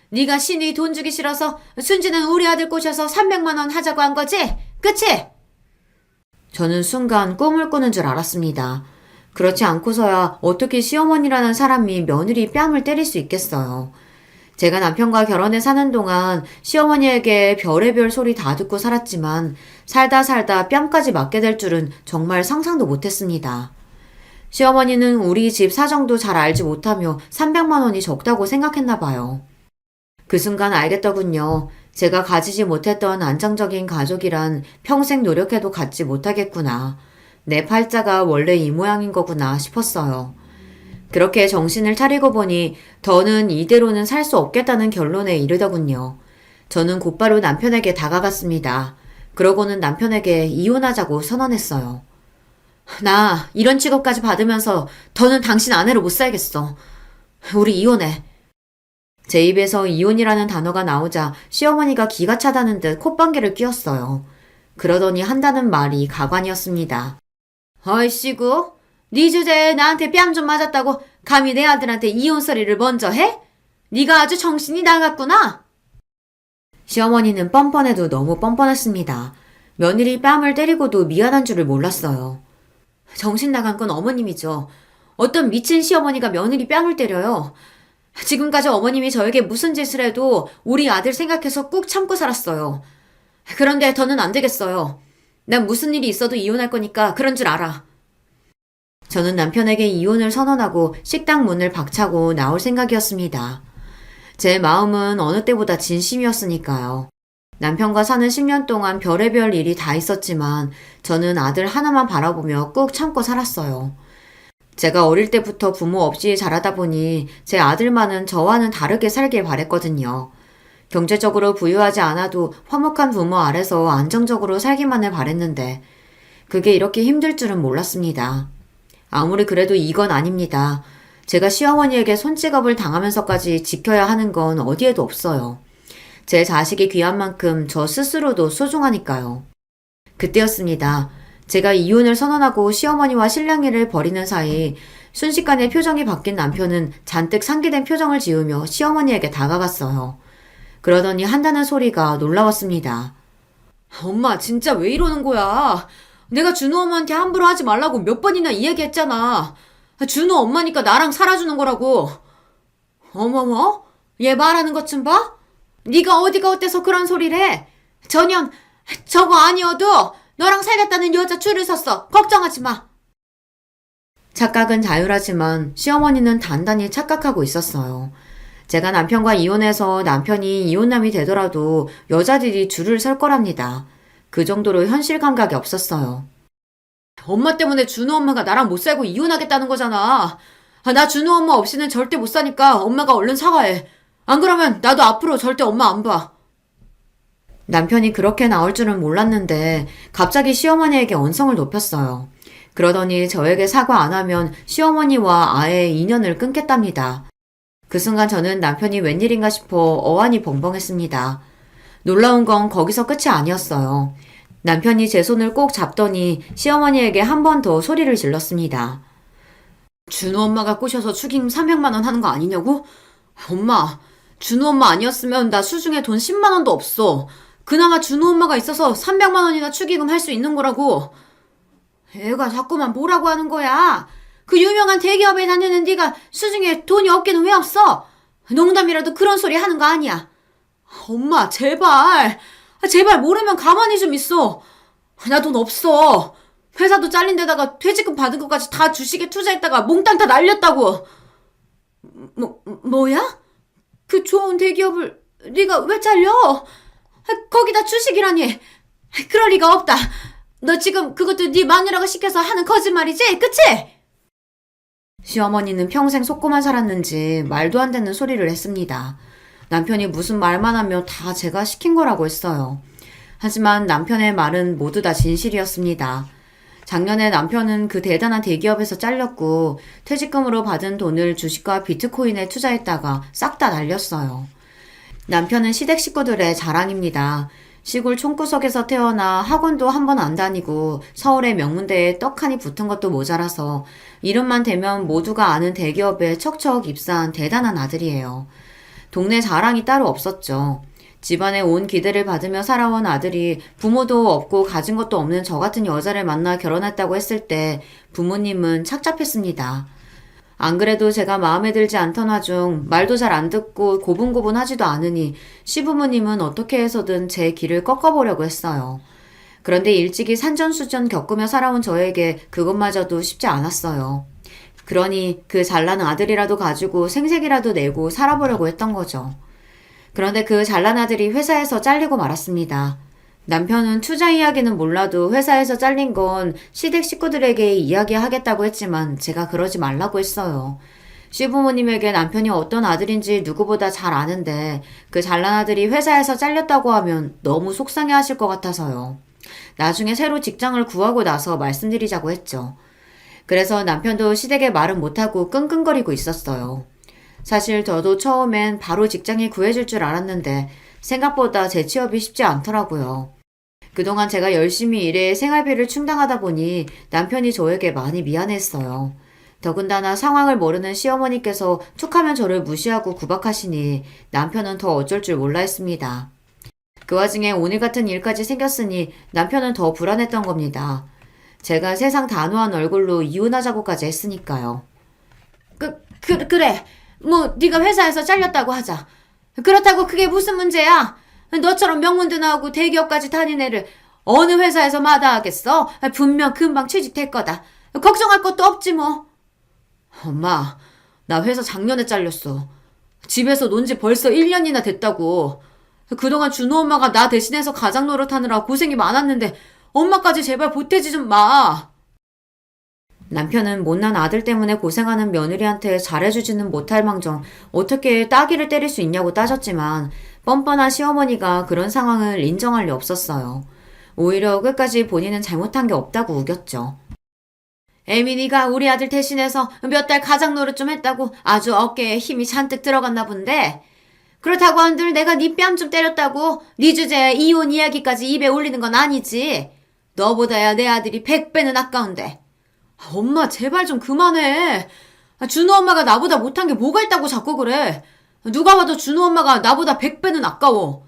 네가 신이 돈 주기 싫어서 순지는 우리 아들 꼬셔서 300만 원 하자고 한 거지? 그치? 저는 순간 꿈을 꾸는 줄 알았습니다. 그렇지 않고서야 어떻게 시어머니라는 사람이 며느리 뺨을 때릴 수 있겠어요. 제가 남편과 결혼해 사는 동안 시어머니에게 별의별 소리 다 듣고 살았지만 살다 살다 뺨까지 맞게 될 줄은 정말 상상도 못했습니다. 시어머니는 우리 집 사정도 잘 알지 못하며 300만 원이 적다고 생각했나 봐요. 그 순간 알겠더군요. 제가 가지지 못했던 안정적인 가족이란 평생 노력해도 갖지 못하겠구나. 내 팔자가 원래 이 모양인 거구나 싶었어요. 그렇게 정신을 차리고 보니 더는 이대로는 살 수 없겠다는 결론에 이르더군요. 저는 곧바로 남편에게 다가갔습니다. 그러고는 남편에게 이혼하자고 선언했어요. 나 이런 취급까지 받으면서 더는 당신 아내로 못 살겠어. 우리 이혼해. 제 입에서 이혼이라는 단어가 나오자 시어머니가 기가 차다는 듯 콧방귀를 뀌었어요. 그러더니 한다는 말이 가관이었습니다. 어이씨구, 네 주제에 나한테 뺨 좀 맞았다고 감히 내 아들한테 이혼 소리를 먼저 해? 네가 아주 정신이 나갔구나. 시어머니는 뻔뻔해도 너무 뻔뻔했습니다. 며느리 뺨을 때리고도 미안한 줄을 몰랐어요. 정신 나간 건 어머님이죠. 어떤 미친 시어머니가 며느리 뺨을 때려요. 지금까지 어머님이 저에게 무슨 짓을 해도 우리 아들 생각해서 꾹 참고 살았어요. 그런데 더는 안 되겠어요. 난 무슨 일이 있어도 이혼할 거니까 그런 줄 알아. 저는 남편에게 이혼을 선언하고 식당 문을 박차고 나올 생각이었습니다. 제 마음은 어느 때보다 진심이었으니까요. 남편과 사는 10년 동안 별의별 일이 다 있었지만 저는 아들 하나만 바라보며 꾹 참고 살았어요. 제가 어릴 때부터 부모 없이 자라다 보니 제 아들만은 저와는 다르게 살길 바랬거든요. 경제적으로 부유하지 않아도 화목한 부모 아래서 안정적으로 살기만을 바랬는데 그게 이렇게 힘들 줄은 몰랐습니다. 아무리 그래도 이건 아닙니다. 제가 시어머니에게 손찌검을 당하면서까지 지켜야 하는 건 어디에도 없어요. 제 자식이 귀한 만큼 저 스스로도 소중하니까요. 그때였습니다. 제가 이혼을 선언하고 시어머니와 실랑이를 벌이는 사이 순식간에 표정이 바뀐 남편은 잔뜩 상기된 표정을 지으며 시어머니에게 다가갔어요. 그러더니 한다는 소리가 놀라웠습니다. 엄마, 진짜 왜 이러는 거야? 내가 준호 엄마한테 함부로 하지 말라고 몇 번이나 이야기했잖아. 준호 엄마니까 나랑 살아주는 거라고. 어머머? 얘 말하는 것 좀 봐? 네가 어디가 어때서 그런 소리를 해? 전혀 저거 아니어도 너랑 살겠다는 여자 줄을 섰어. 걱정하지 마. 착각은 자유하지만 시어머니는 단단히 착각하고 있었어요. 제가 남편과 이혼해서 남편이 이혼남이 되더라도 여자들이 줄을 설 거랍니다. 그 정도로 현실 감각이 없었어요. 엄마 때문에 준호 엄마가 나랑 못 살고 이혼하겠다는 거잖아. 나 준호 엄마 없이는 절대 못 사니까 엄마가 얼른 사과해. 안 그러면 나도 앞으로 절대 엄마 안 봐. 남편이 그렇게 나올 줄은 몰랐는데 갑자기 시어머니에게 언성을 높였어요. 그러더니 저에게 사과 안 하면 시어머니와 아예 인연을 끊겠답니다. 그 순간 저는 남편이 웬일인가 싶어 어안이 벙벙했습니다. 놀라운 건 거기서 끝이 아니었어요. 남편이 제 손을 꼭 잡더니 시어머니에게 한 번 더 소리를 질렀습니다. 준호 엄마가 꼬셔서 축의금 300만 원 하는 거 아니냐고? 엄마, 준호 엄마 아니었으면 나 수중에 돈 10만 원도 없어. 그나마 준호 엄마가 있어서 300만 원이나 축의금 할 수 있는 거라고. 애가 자꾸만 뭐라고 하는 거야. 그 유명한 대기업에 다니는 네가 수중에 돈이 없기는 왜 없어? 농담이라도 그런 소리 하는 거 아니야. 엄마, 제발. 제발 모르면 가만히 좀 있어. 나 돈 없어. 회사도 잘린 데다가 퇴직금 받은 것까지 다 주식에 투자했다가 몽땅 다 날렸다고. 뭐야? 그 좋은 대기업을 네가 왜 잘려? 거기다 주식이라니. 그럴 리가 없다. 너 지금 그것도 네 마누라가 시켜서 하는 거짓말이지? 그치? 시어머니는 평생 속고만 살았는지 말도 안 되는 소리를 했습니다. 남편이 무슨 말만 하면 다 제가 시킨 거라고 했어요. 하지만 남편의 말은 모두 다 진실이었습니다. 작년에 남편은 그 대단한 대기업에서 잘렸고 퇴직금으로 받은 돈을 주식과 비트코인에 투자했다가 싹 다 날렸어요. 남편은 시댁 식구들의 자랑입니다. 시골 촌구석에서 태어나 학원도 한 번 안 다니고 서울의 명문대에 떡하니 붙은 것도 모자라서 이름만 대면 모두가 아는 대기업에 척척 입사한 대단한 아들이에요. 동네 자랑이 따로 없었죠. 집안에 온 기대를 받으며 살아온 아들이 부모도 없고 가진 것도 없는 저 같은 여자를 만나 결혼했다고 했을 때 부모님은 착잡했습니다. 안 그래도 제가 마음에 들지 않던 와중 말도 잘 안 듣고 고분고분하지도 않으니 시부모님은 어떻게 해서든 제 길을 꺾어보려고 했어요. 그런데 일찍이 산전수전 겪으며 살아온 저에게 그것마저도 쉽지 않았어요. 그러니 그 잘난 아들이라도 가지고 생색이라도 내고 살아보려고 했던 거죠. 그런데 그 잘난 아들이 회사에서 잘리고 말았습니다. 남편은 투자 이야기는 몰라도 회사에서 잘린 건 시댁 식구들에게 이야기하겠다고 했지만 제가 그러지 말라고 했어요. 시부모님에게 남편이 어떤 아들인지 누구보다 잘 아는데 그 잘난 아들이 회사에서 잘렸다고 하면 너무 속상해 하실 것 같아서요. 나중에 새로 직장을 구하고 나서 말씀드리자고 했죠. 그래서 남편도 시댁에 말은 못하고 끙끙거리고 있었어요. 사실 저도 처음엔 바로 직장이 구해질 줄 알았는데 생각보다 재취업이 쉽지 않더라고요. 그동안 제가 열심히 일해 생활비를 충당하다 보니 남편이 저에게 많이 미안했어요. 더군다나 상황을 모르는 시어머니께서 툭하면 저를 무시하고 구박하시니 남편은 더 어쩔 줄 몰라 했습니다. 그 와중에 오늘 같은 일까지 생겼으니 남편은 더 불안했던 겁니다. 제가 세상 단호한 얼굴로 이혼하자고까지 했으니까요. 그래. 뭐 네가 회사에서 잘렸다고 하자. 그렇다고 그게 무슨 문제야? 너처럼 명문대 나오고 대기업까지 다닌 애를 어느 회사에서 마다하겠어? 분명 금방 취직될 거다. 걱정할 것도 없지 뭐. 엄마, 나 회사 작년에 잘렸어. 집에서 논 지 벌써 1년이나 됐다고. 그동안 준호 엄마가 나 대신해서 가장 노릇하느라 고생이 많았는데 엄마까지 제발 보태지 좀 마. 남편은 못난 아들 때문에 고생하는 며느리한테 잘해주지는 못할 망정 어떻게 따귀를 때릴 수 있냐고 따졌지만 뻔뻔한 시어머니가 그런 상황을 인정할 리 없었어요. 오히려 끝까지 본인은 잘못한 게 없다고 우겼죠. 에미니가 우리 아들 대신해서 몇 달 가장 노릇 좀 했다고 아주 어깨에 힘이 잔뜩 들어갔나 본데 그렇다고 한들 내가 네 뺨 좀 때렸다고 네 주제에 이혼 이야기까지 입에 올리는 건 아니지. 너보다야 내 아들이 100배는 아까운데. 엄마 제발 좀 그만해. 준호 엄마가 나보다 못한 게 뭐가 있다고 자꾸 그래. 누가 봐도 준호 엄마가 나보다 100배는 아까워.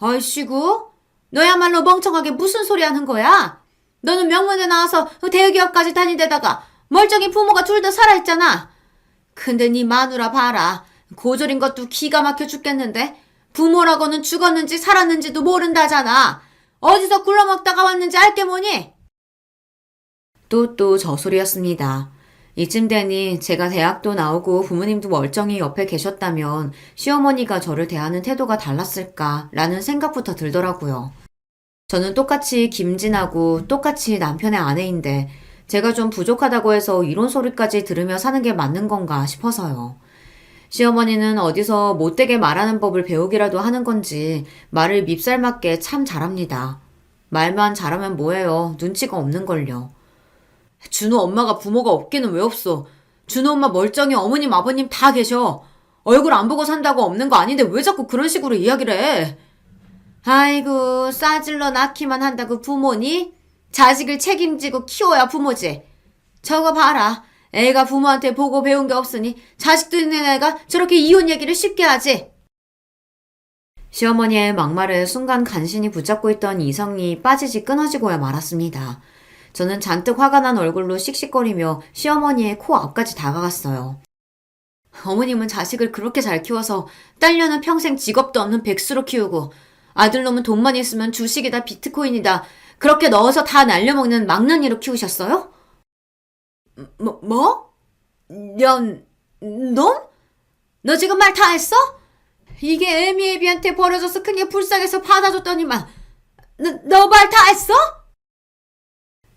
아이씨구 너야말로 멍청하게 무슨 소리 하는 거야? 너는 명문대 나와서 대기업까지 다니데다가 멀쩡히 부모가 둘 다 살아있잖아. 근데 네 마누라 봐라. 고졸인 것도 기가 막혀 죽겠는데 부모라고는 죽었는지 살았는지도 모른다잖아. 어디서 굴러먹다가 왔는지 알게 뭐니? 또 저 소리였습니다. 이쯤 되니 제가 대학도 나오고 부모님도 멀쩡히 옆에 계셨다면 시어머니가 저를 대하는 태도가 달랐을까라는 생각부터 들더라고요. 저는 똑같이 김진하고 똑같이 남편의 아내인데 제가 좀 부족하다고 해서 이런 소리까지 들으며 사는 게 맞는 건가 싶어서요. 시어머니는 어디서 못되게 말하는 법을 배우기라도 하는 건지 말을 밉살맞게 참 잘합니다. 말만 잘하면 뭐해요. 눈치가 없는걸요. 준호 엄마가 부모가 없기는 왜 없어. 준호 엄마 멀쩡히 어머님 아버님 다 계셔. 얼굴 안 보고 산다고 없는 거 아닌데 왜 자꾸 그런 식으로 이야기를 해. 아이고 싸질러 낳기만 한다고 부모니? 자식을 책임지고 키워야 부모지. 저거 봐라. 애가 부모한테 보고 배운 게 없으니 자식도 있는 애가 저렇게 이혼 얘기를 쉽게 하지. 시어머니의 막말에 순간 간신히 붙잡고 있던 이성이 빠지지 끊어지고야 말았습니다. 저는 잔뜩 화가 난 얼굴로 씩씩거리며 시어머니의 코 앞까지 다가갔어요. 어머님은 자식을 그렇게 잘 키워서 딸녀는 평생 직업도 없는 백수로 키우고 아들놈은 돈만 있으면 주식이다 비트코인이다 그렇게 넣어서 다 날려먹는 망나니로 키우셨어요? 뭐? 놈? 너 지금 말 다 했어? 이게 애미애비한테 버려져서 큰 게 불쌍해서 받아줬더니만 너 말 다 했어?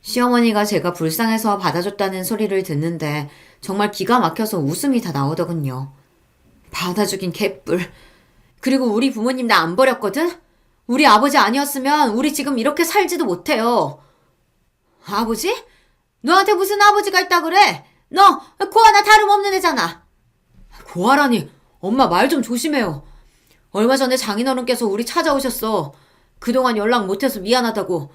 시어머니가 제가 불쌍해서 받아줬다는 소리를 듣는데 정말 기가 막혀서 웃음이 다 나오더군요. 받아주긴 개뿔. 그리고 우리 부모님 나 안 버렸거든? 우리 아버지 아니었으면 우리 지금 이렇게 살지도 못해요. 아버지? 너한테 무슨 아버지가 있다 그래? 너 고아나 다름없는 애잖아. 고아라니 엄마 말 좀 조심해요. 얼마 전에 장인어른께서 우리 찾아오셨어. 그동안 연락 못해서 미안하다고.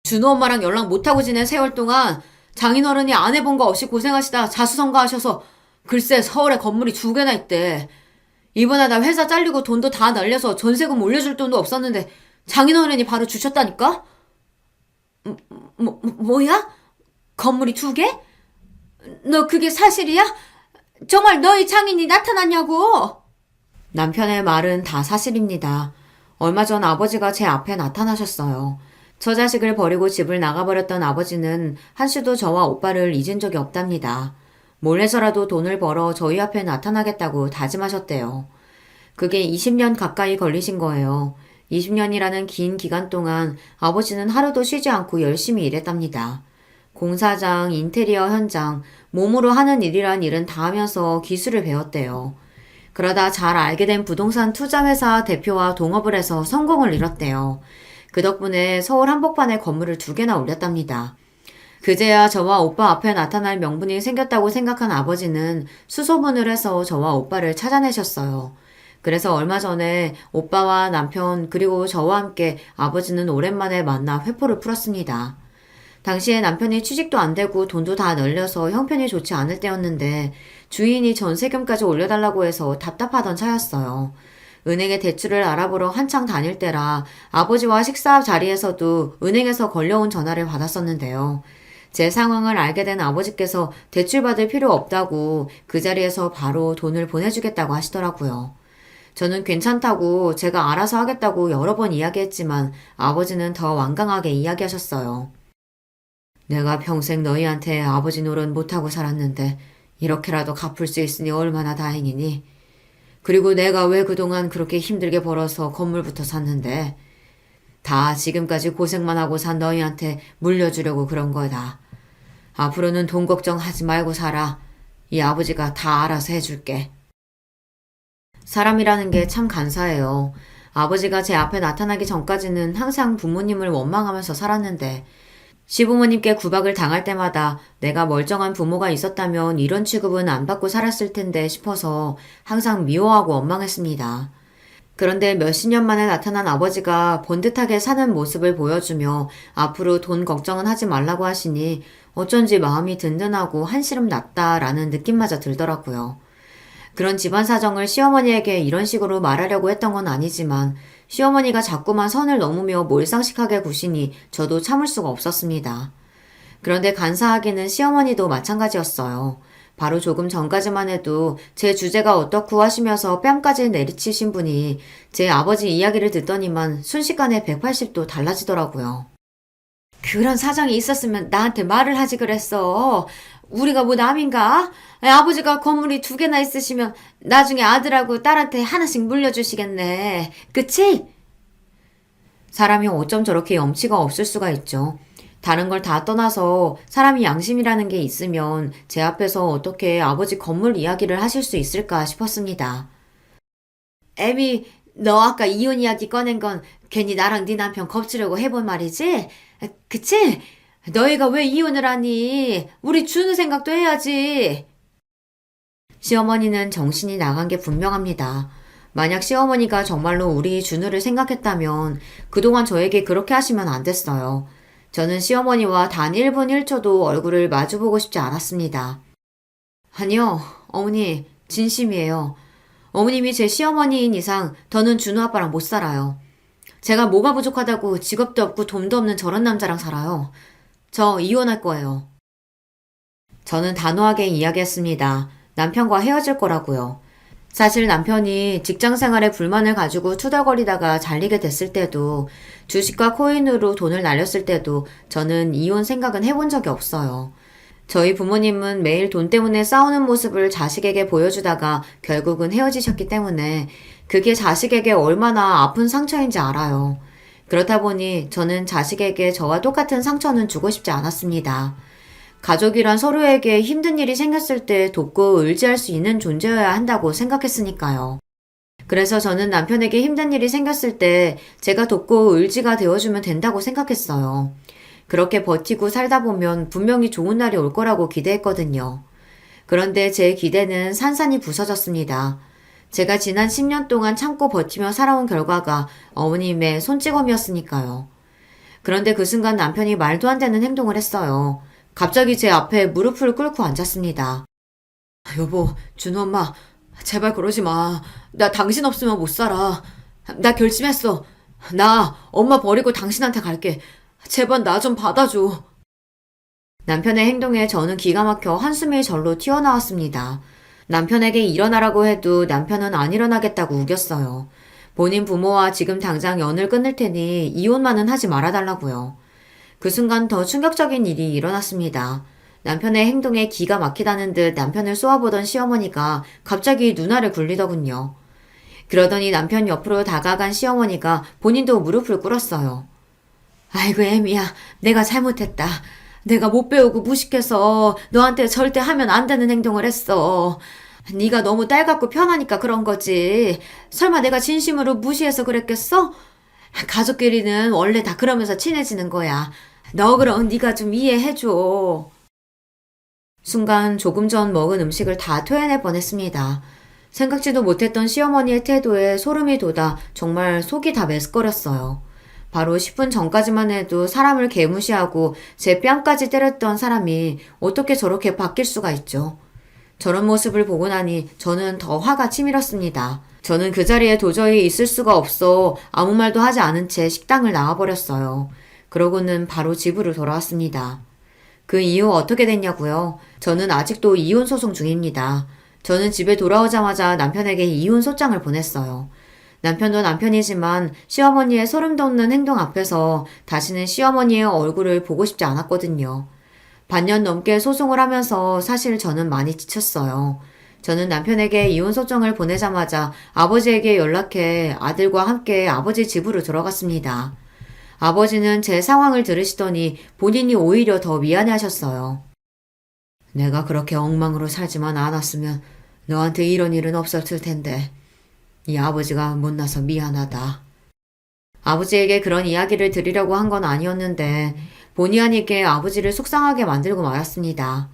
준호 엄마랑 연락 못하고 지낸 세월 동안 장인어른이 안 해본 거 없이 고생하시다 자수성가하셔서 글쎄 서울에 건물이 2개나 있대. 이번에 나 회사 잘리고 돈도 다 날려서 전세금 올려줄 돈도 없었는데 장인어른이 바로 주셨다니까? 뭐야? 건물이 2개? 너 그게 사실이야? 정말 너희 장인이 나타났냐고? 남편의 말은 다 사실입니다. 얼마 전 아버지가 제 앞에 나타나셨어요. 저 자식을 버리고 집을 나가버렸던 아버지는 한시도 저와 오빠를 잊은 적이 없답니다. 몰래서라도 돈을 벌어 저희 앞에 나타나겠다고 다짐하셨대요. 그게 20년 가까이 걸리신 거예요. 20년이라는 긴 기간 동안 아버지는 하루도 쉬지 않고 열심히 일했답니다. 공사장, 인테리어 현장, 몸으로 하는 일이란 일은 다 하면서 기술을 배웠대요. 그러다 잘 알게 된 부동산 투자회사 대표와 동업을 해서 성공을 이뤘대요. 그 덕분에 서울 한복판에 건물을 2개나 올렸답니다. 그제야 저와 오빠 앞에 나타날 명분이 생겼다고 생각한 아버지는 수소문을 해서 저와 오빠를 찾아내셨어요. 그래서 얼마 전에 오빠와 남편 그리고 저와 함께 아버지는 오랜만에 만나 회포를 풀었습니다. 당시에 남편이 취직도 안 되고 돈도 다 널려서 형편이 좋지 않을 때였는데 주인이 전세금까지 올려달라고 해서 답답하던 차였어요. 은행에 대출을 알아보러 한창 다닐 때라 아버지와 식사 자리에서도 은행에서 걸려온 전화를 받았었는데요. 제 상황을 알게 된 아버지께서 대출받을 필요 없다고 그 자리에서 바로 돈을 보내주겠다고 하시더라고요. 저는 괜찮다고 제가 알아서 하겠다고 여러 번 이야기했지만 아버지는 더 완강하게 이야기하셨어요. 내가 평생 너희한테 아버지 노릇 못하고 살았는데 이렇게라도 갚을 수 있으니 얼마나 다행이니. 그리고 내가 왜 그동안 그렇게 힘들게 벌어서 건물부터 샀는데 다 지금까지 고생만 하고 산 너희한테 물려주려고 그런 거다. 앞으로는 돈 걱정하지 말고 살아. 이 아버지가 다 알아서 해줄게. 사람이라는 게 참 간사해요. 아버지가 제 앞에 나타나기 전까지는 항상 부모님을 원망하면서 살았는데 시부모님께 구박을 당할 때마다 내가 멀쩡한 부모가 있었다면 이런 취급은 안 받고 살았을 텐데 싶어서 항상 미워하고 원망했습니다. 그런데 몇십 년 만에 나타난 아버지가 번듯하게 사는 모습을 보여주며 앞으로 돈 걱정은 하지 말라고 하시니 어쩐지 마음이 든든하고 한시름 났다라는 느낌마저 들더라고요. 그런 집안 사정을 시어머니에게 이런 식으로 말하려고 했던 건 아니지만 시어머니가 자꾸만 선을 넘으며 몰상식하게 구시니 저도 참을 수가 없었습니다. 그런데 간사하게는 시어머니도 마찬가지였어요. 바로 조금 전까지만 해도 제 주제가 어떻고 하시면서 뺨까지 내리치신 분이 제 아버지 이야기를 듣더니만 순식간에 180도 달라지더라고요. 그런 사정이 있었으면 나한테 말을 하지 그랬어. 우리가 뭐 남인가? 아버지가 건물이 2개나 있으시면 나중에 아들하고 딸한테 하나씩 물려주시겠네. 그치? 사람이 어쩜 저렇게 염치가 없을 수가 있죠. 다른 걸 다 떠나서 사람이 양심이라는 게 있으면 제 앞에서 어떻게 아버지 건물 이야기를 하실 수 있을까 싶었습니다. 애미, 너 아까 이혼 이야기 꺼낸 건 괜히 나랑 네 남편 겁주려고 해본 말이지? 그치? 너희가 왜 이혼을 하니? 우리 준우 생각도 해야지. 시어머니는 정신이 나간 게 분명합니다. 만약 시어머니가 정말로 우리 준우를 생각했다면 그동안 저에게 그렇게 하시면 안 됐어요. 저는 시어머니와 단 1분 1초도 얼굴을 마주보고 싶지 않았습니다. 아니요, 어머니, 진심이에요. 어머님이 제 시어머니인 이상 더는 준우 아빠랑 못 살아요. 제가 뭐가 부족하다고 직업도 없고 돈도 없는 저런 남자랑 살아요. 저 이혼할 거예요. 저는 단호하게 이야기했습니다. 남편과 헤어질 거라고요. 사실 남편이 직장 생활에 불만을 가지고 투덜거리다가 잘리게 됐을 때도 주식과 코인으로 돈을 날렸을 때도 저는 이혼 생각은 해본 적이 없어요. 저희 부모님은 매일 돈 때문에 싸우는 모습을 자식에게 보여주다가 결국은 헤어지셨기 때문에 그게 자식에게 얼마나 아픈 상처인지 알아요. 그렇다 보니 저는 자식에게 저와 똑같은 상처는 주고 싶지 않았습니다. 가족이란 서로에게 힘든 일이 생겼을 때 돕고 의지할 수 있는 존재여야 한다고 생각했으니까요. 그래서 저는 남편에게 힘든 일이 생겼을 때 제가 돕고 의지가 되어주면 된다고 생각했어요. 그렇게 버티고 살다 보면 분명히 좋은 날이 올 거라고 기대했거든요. 그런데 제 기대는 산산이 부서졌습니다. 제가 지난 10년 동안 참고 버티며 살아온 결과가 어머님의 손찌검이었으니까요. 그런데 그 순간 남편이 말도 안 되는 행동을 했어요. 갑자기 제 앞에 무릎을 꿇고 앉았습니다. 여보, 준호 엄마, 제발 그러지 마. 나 당신 없으면 못 살아. 나 결심했어. 나 엄마 버리고 당신한테 갈게. 제발 나 좀 받아줘. 남편의 행동에 저는 기가 막혀 한숨이 절로 튀어나왔습니다. 남편에게 일어나라고 해도 남편은 안 일어나겠다고 우겼어요. 본인 부모와 지금 당장 연을 끊을 테니 이혼만은 하지 말아달라고요. 그 순간 더 충격적인 일이 일어났습니다. 남편의 행동에 기가 막히다는 듯 남편을 쏘아보던 시어머니가 갑자기 누나를 굴리더군요. 그러더니 남편 옆으로 다가간 시어머니가 본인도 무릎을 꿇었어요. 아이고 애미야, 내가 잘못했다. 내가 못 배우고 무식해서 너한테 절대 하면 안 되는 행동을 했어. 네가 너무 딸 같고 편하니까 그런 거지. 설마 내가 진심으로 무시해서 그랬겠어? 가족끼리는 원래 다 그러면서 친해지는 거야. 너 그럼 네가 좀 이해해줘. 순간 조금 전 먹은 음식을 다 토해낼 뻔했습니다. 생각지도 못했던 시어머니의 태도에 소름이 돋아 정말 속이 다 메스꺼렸어요. 바로 10분 전까지만 해도 사람을 개무시하고 제 뺨까지 때렸던 사람이 어떻게 저렇게 바뀔 수가 있죠. 저런 모습을 보고 나니 저는 더 화가 치밀었습니다. 저는 그 자리에 도저히 있을 수가 없어 아무 말도 하지 않은 채 식당을 나와버렸어요. 그러고는 바로 집으로 돌아왔습니다. 그 이후 어떻게 됐냐고요? 저는 아직도 이혼 소송 중입니다. 저는 집에 돌아오자마자 남편에게 이혼 소장을 보냈어요. 남편도 남편이지만 시어머니의 소름 돋는 행동 앞에서 다시는 시어머니의 얼굴을 보고 싶지 않았거든요. 반년 넘게 소송을 하면서 사실 저는 많이 지쳤어요. 저는 남편에게 이혼 소정을 보내자마자 아버지에게 연락해 아들과 함께 아버지 집으로 들어갔습니다. 아버지는 제 상황을 들으시더니 본인이 오히려 더 미안해 하셨어요. 내가 그렇게 엉망으로 살지만 않았으면 너한테 이런 일은 없었을 텐데. 이 아버지가 못나서 미안하다. 아버지에게 그런 이야기를 드리려고 한 건 아니었는데 본의 아니게 아버지를 속상하게 만들고 말았습니다.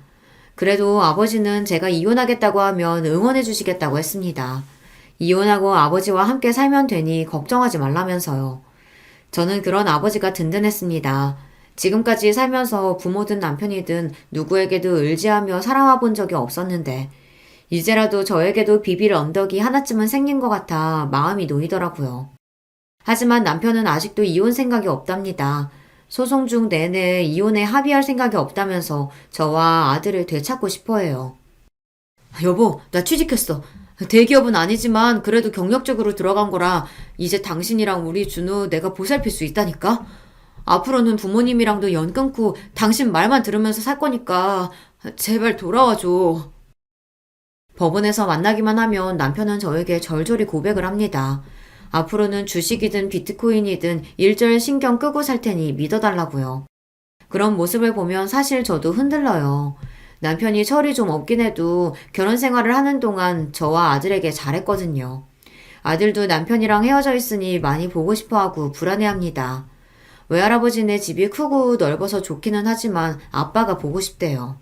그래도 아버지는 제가 이혼하겠다고 하면 응원해 주시겠다고 했습니다. 이혼하고 아버지와 함께 살면 되니 걱정하지 말라면서요. 저는 그런 아버지가 든든했습니다. 지금까지 살면서 부모든 남편이든 누구에게도 의지하며 살아와 본 적이 없었는데 이제라도 저에게도 비빌 언덕이 하나쯤은 생긴 것 같아 마음이 놓이더라고요. 하지만 남편은 아직도 이혼 생각이 없답니다. 소송 중 내내 이혼에 합의할 생각이 없다면서 저와 아들을 되찾고 싶어 해요. 여보, 나 취직했어. 대기업은 아니지만 그래도 경력적으로 들어간 거라 이제 당신이랑 우리 준우 내가 보살필 수 있다니까? 앞으로는 부모님이랑도 연 끊고 당신 말만 들으면서 살 거니까 제발 돌아와줘. 법원에서 만나기만 하면 남편은 저에게 절절히 고백을 합니다. 앞으로는 주식이든 비트코인이든 일절 신경 끄고 살 테니 믿어달라고요. 그런 모습을 보면 사실 저도 흔들려요. 남편이 철이 좀 없긴 해도 결혼 생활을 하는 동안 저와 아들에게 잘했거든요. 아들도 남편이랑 헤어져 있으니 많이 보고 싶어 하고 불안해합니다. 외할아버지네 집이 크고 넓어서 좋기는 하지만 아빠가 보고 싶대요.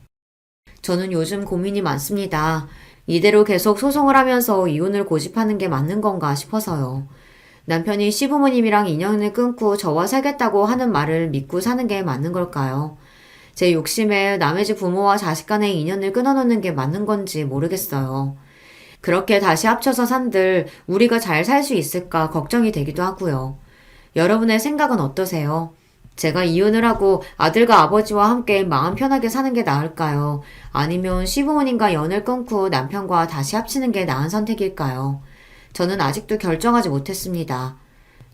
저는 요즘 고민이 많습니다. 이대로 계속 소송을 하면서 이혼을 고집하는 게 맞는 건가 싶어서요. 남편이 시부모님이랑 인연을 끊고 저와 살겠다고 하는 말을 믿고 사는 게 맞는 걸까요? 제 욕심에 남의 집 부모와 자식 간의 인연을 끊어놓는 게 맞는 건지 모르겠어요. 그렇게 다시 합쳐서 산들 우리가 잘 살 수 있을까 걱정이 되기도 하고요. 여러분의 생각은 어떠세요? 제가 이혼을 하고 아들과 아버지와 함께 마음 편하게 사는 게 나을까요? 아니면 시부모님과 연을 끊고 남편과 다시 합치는 게 나은 선택일까요? 저는 아직도 결정하지 못했습니다.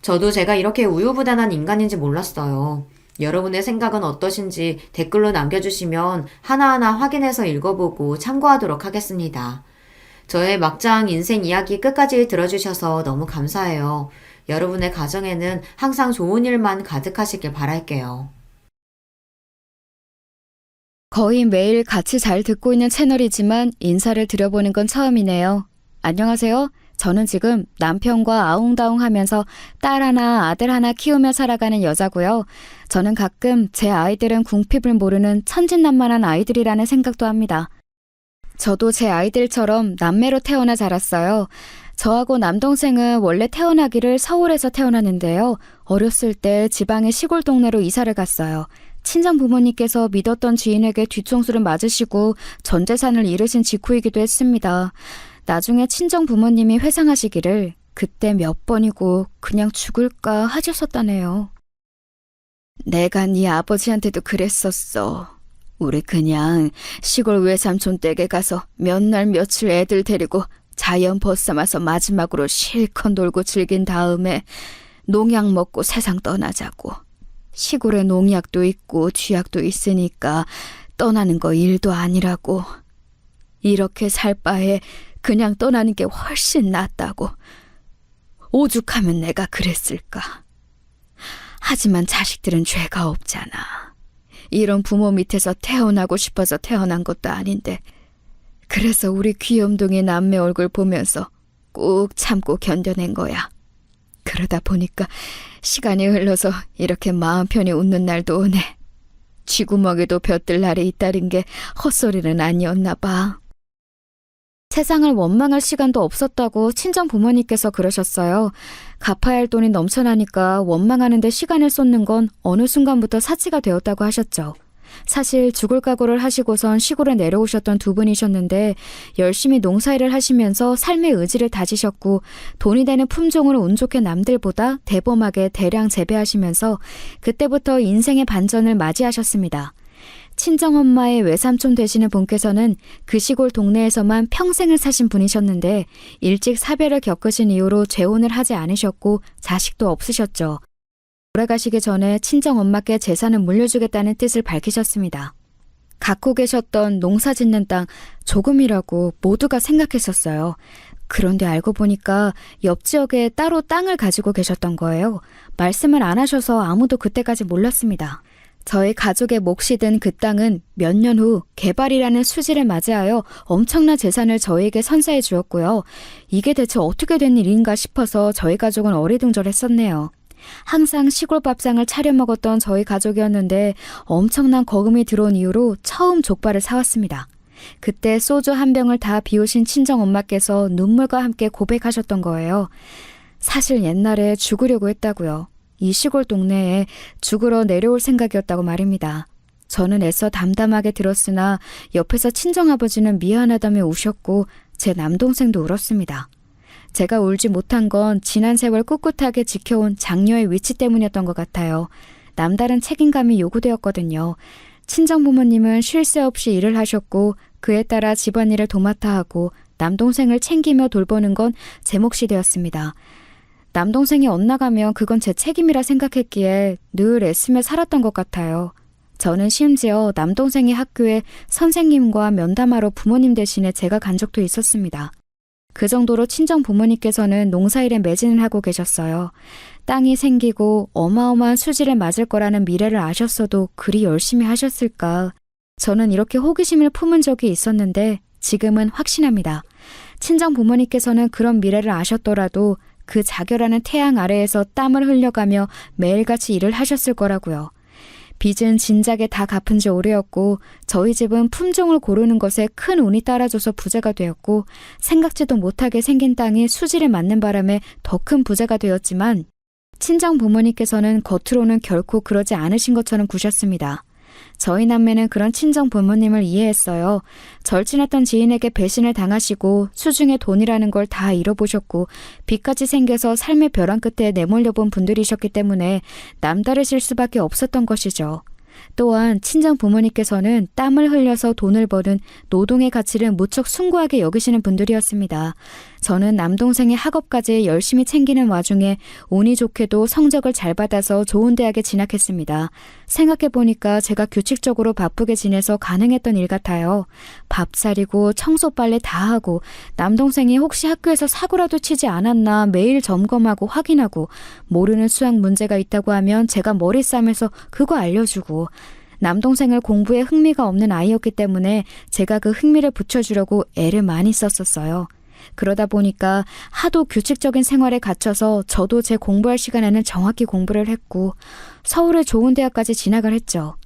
저도 제가 이렇게 우유부단한 인간인지 몰랐어요. 여러분의 생각은 어떠신지 댓글로 남겨주시면 하나하나 확인해서 읽어보고 참고하도록 하겠습니다. 저의 막장 인생 이야기 끝까지 들어주셔서 너무 감사해요. 여러분의 가정에는 항상 좋은 일만 가득하시길 바랄게요. 거의 매일 같이 잘 듣고 있는 채널이지만 인사를 드려보는 건 처음이네요. 안녕하세요. 저는 지금 남편과 아웅다웅 하면서 딸 하나, 아들 하나 키우며 살아가는 여자고요. 저는 가끔 제 아이들은 궁핍을 모르는 천진난만한 아이들이라는 생각도 합니다. 저도 제 아이들처럼 남매로 태어나 자랐어요. 저하고 남동생은 원래 태어나기를 서울에서 태어났는데요. 어렸을 때 지방의 시골 동네로 이사를 갔어요. 친정 부모님께서 믿었던 지인에게 뒤통수를 맞으시고 전 재산을 잃으신 직후이기도 했습니다. 나중에 친정 부모님이 회상하시기를 그때 몇 번이고 그냥 죽을까 하셨었다네요. 내가 네 아버지한테도 그랬었어. 우리 그냥 시골 외삼촌 댁에 가서 몇 날 며칠 애들 데리고 자연 벗삼아서 마지막으로 실컷 놀고 즐긴 다음에 농약 먹고 세상 떠나자고. 시골에 농약도 있고 쥐약도 있으니까 떠나는 거 일도 아니라고. 이렇게 살 바에 그냥 떠나는 게 훨씬 낫다고. 오죽하면 내가 그랬을까. 하지만 자식들은 죄가 없잖아. 이런 부모 밑에서 태어나고 싶어서 태어난 것도 아닌데. 그래서 우리 귀염둥이 남매 얼굴 보면서 꾹 참고 견뎌낸 거야. 그러다 보니까 시간이 흘러서 이렇게 마음 편히 웃는 날도 오네. 쥐구멍에도 볕들 날이 있다는 게 헛소리는 아니었나 봐. 세상을 원망할 시간도 없었다고 친정 부모님께서 그러셨어요. 갚아야 할 돈이 넘쳐나니까 원망하는데 시간을 쏟는 건 어느 순간부터 사치가 되었다고 하셨죠. 사실 죽을 각오를 하시고선 시골에 내려오셨던 두 분이셨는데 열심히 농사일을 하시면서 삶의 의지를 다지셨고 돈이 되는 품종으로 운 좋게 남들보다 대범하게 대량 재배하시면서 그때부터 인생의 반전을 맞이하셨습니다. 친정엄마의 외삼촌 되시는 분께서는 그 시골 동네에서만 평생을 사신 분이셨는데 일찍 사별을 겪으신 이후로 재혼을 하지 않으셨고 자식도 없으셨죠. 돌아가시기 전에 친정엄마께 재산을 물려주겠다는 뜻을 밝히셨습니다. 갖고 계셨던 농사 짓는 땅 조금이라고 모두가 생각했었어요. 그런데 알고 보니까 옆 지역에 따로 땅을 가지고 계셨던 거예요. 말씀을 안 하셔서 아무도 그때까지 몰랐습니다. 저희 가족의 몫이 된 그 땅은 몇 년 후 개발이라는 수지를 맞이하여 엄청난 재산을 저희에게 선사해 주었고요. 이게 대체 어떻게 된 일인가 싶어서 저희 가족은 어리둥절했었네요. 항상 시골 밥상을 차려 먹었던 저희 가족이었는데 엄청난 거금이 들어온 이후로 처음 족발을 사왔습니다. 그때 소주 한 병을 다 비우신 친정엄마께서 눈물과 함께 고백하셨던 거예요. 사실 옛날에 죽으려고 했다고요. 이 시골 동네에 죽으러 내려올 생각이었다고 말입니다. 저는 애써 담담하게 들었으나 옆에서 친정아버지는 미안하다며 우셨고 제 남동생도 울었습니다. 제가 울지 못한 건 지난 세월 꿋꿋하게 지켜온 장녀의 위치 때문이었던 것 같아요. 남다른 책임감이 요구되었거든요. 친정부모님은 쉴 새 없이 일을 하셨고 그에 따라 집안일을 도맡아 하고 남동생을 챙기며 돌보는 건 제 몫이 되었습니다. 남동생이 엇나가면 그건 제 책임이라 생각했기에 늘 애쓰며 살았던 것 같아요. 저는 심지어 남동생이 학교에 선생님과 면담하러 부모님 대신에 제가 간 적도 있었습니다. 그 정도로 친정 부모님께서는 농사일에 매진을 하고 계셨어요. 땅이 생기고 어마어마한 수지를 맞을 거라는 미래를 아셨어도 그리 열심히 하셨을까. 저는 이렇게 호기심을 품은 적이 있었는데 지금은 확신합니다. 친정 부모님께서는 그런 미래를 아셨더라도 그 자결하는 태양 아래에서 땀을 흘려가며 매일같이 일을 하셨을 거라고요. 빚은 진작에 다 갚은 지 오래였고 저희 집은 품종을 고르는 것에 큰 운이 따라줘서 부자가 되었고 생각지도 못하게 생긴 땅이 수지를 맞는 바람에 더 큰 부자가 되었지만 친정 부모님께서는 겉으로는 결코 그러지 않으신 것처럼 구셨습니다. 저희 남매는 그런 친정 부모님을 이해했어요. 절친했던 지인에게 배신을 당하시고 수중에 돈이라는 걸 다 잃어보셨고 빚까지 생겨서 삶의 벼랑 끝에 내몰려 본 분들이셨기 때문에 남다르실 수밖에 없었던 것이죠. 또한 친정 부모님께서는 땀을 흘려서 돈을 버는 노동의 가치를 무척 숭고하게 여기시는 분들이었습니다. 저는 남동생의 학업까지 열심히 챙기는 와중에 운이 좋게도 성적을 잘 받아서 좋은 대학에 진학했습니다. 생각해보니까 제가 규칙적으로 바쁘게 지내서 가능했던 일 같아요. 밥 차리고 청소 빨래 다 하고 남동생이 혹시 학교에서 사고라도 치지 않았나 매일 점검하고 확인하고 모르는 수학 문제가 있다고 하면 제가 머리 싸매서 그거 알려주고 남동생을 공부에 흥미가 없는 아이였기 때문에 제가 그 흥미를 붙여주려고 애를 많이 썼었어요. 그러다 보니까 하도 규칙적인 생활에 갇혀서 저도 제 공부할 시간에는 정확히 공부를 했고 서울의 좋은 대학까지 진학을 했죠.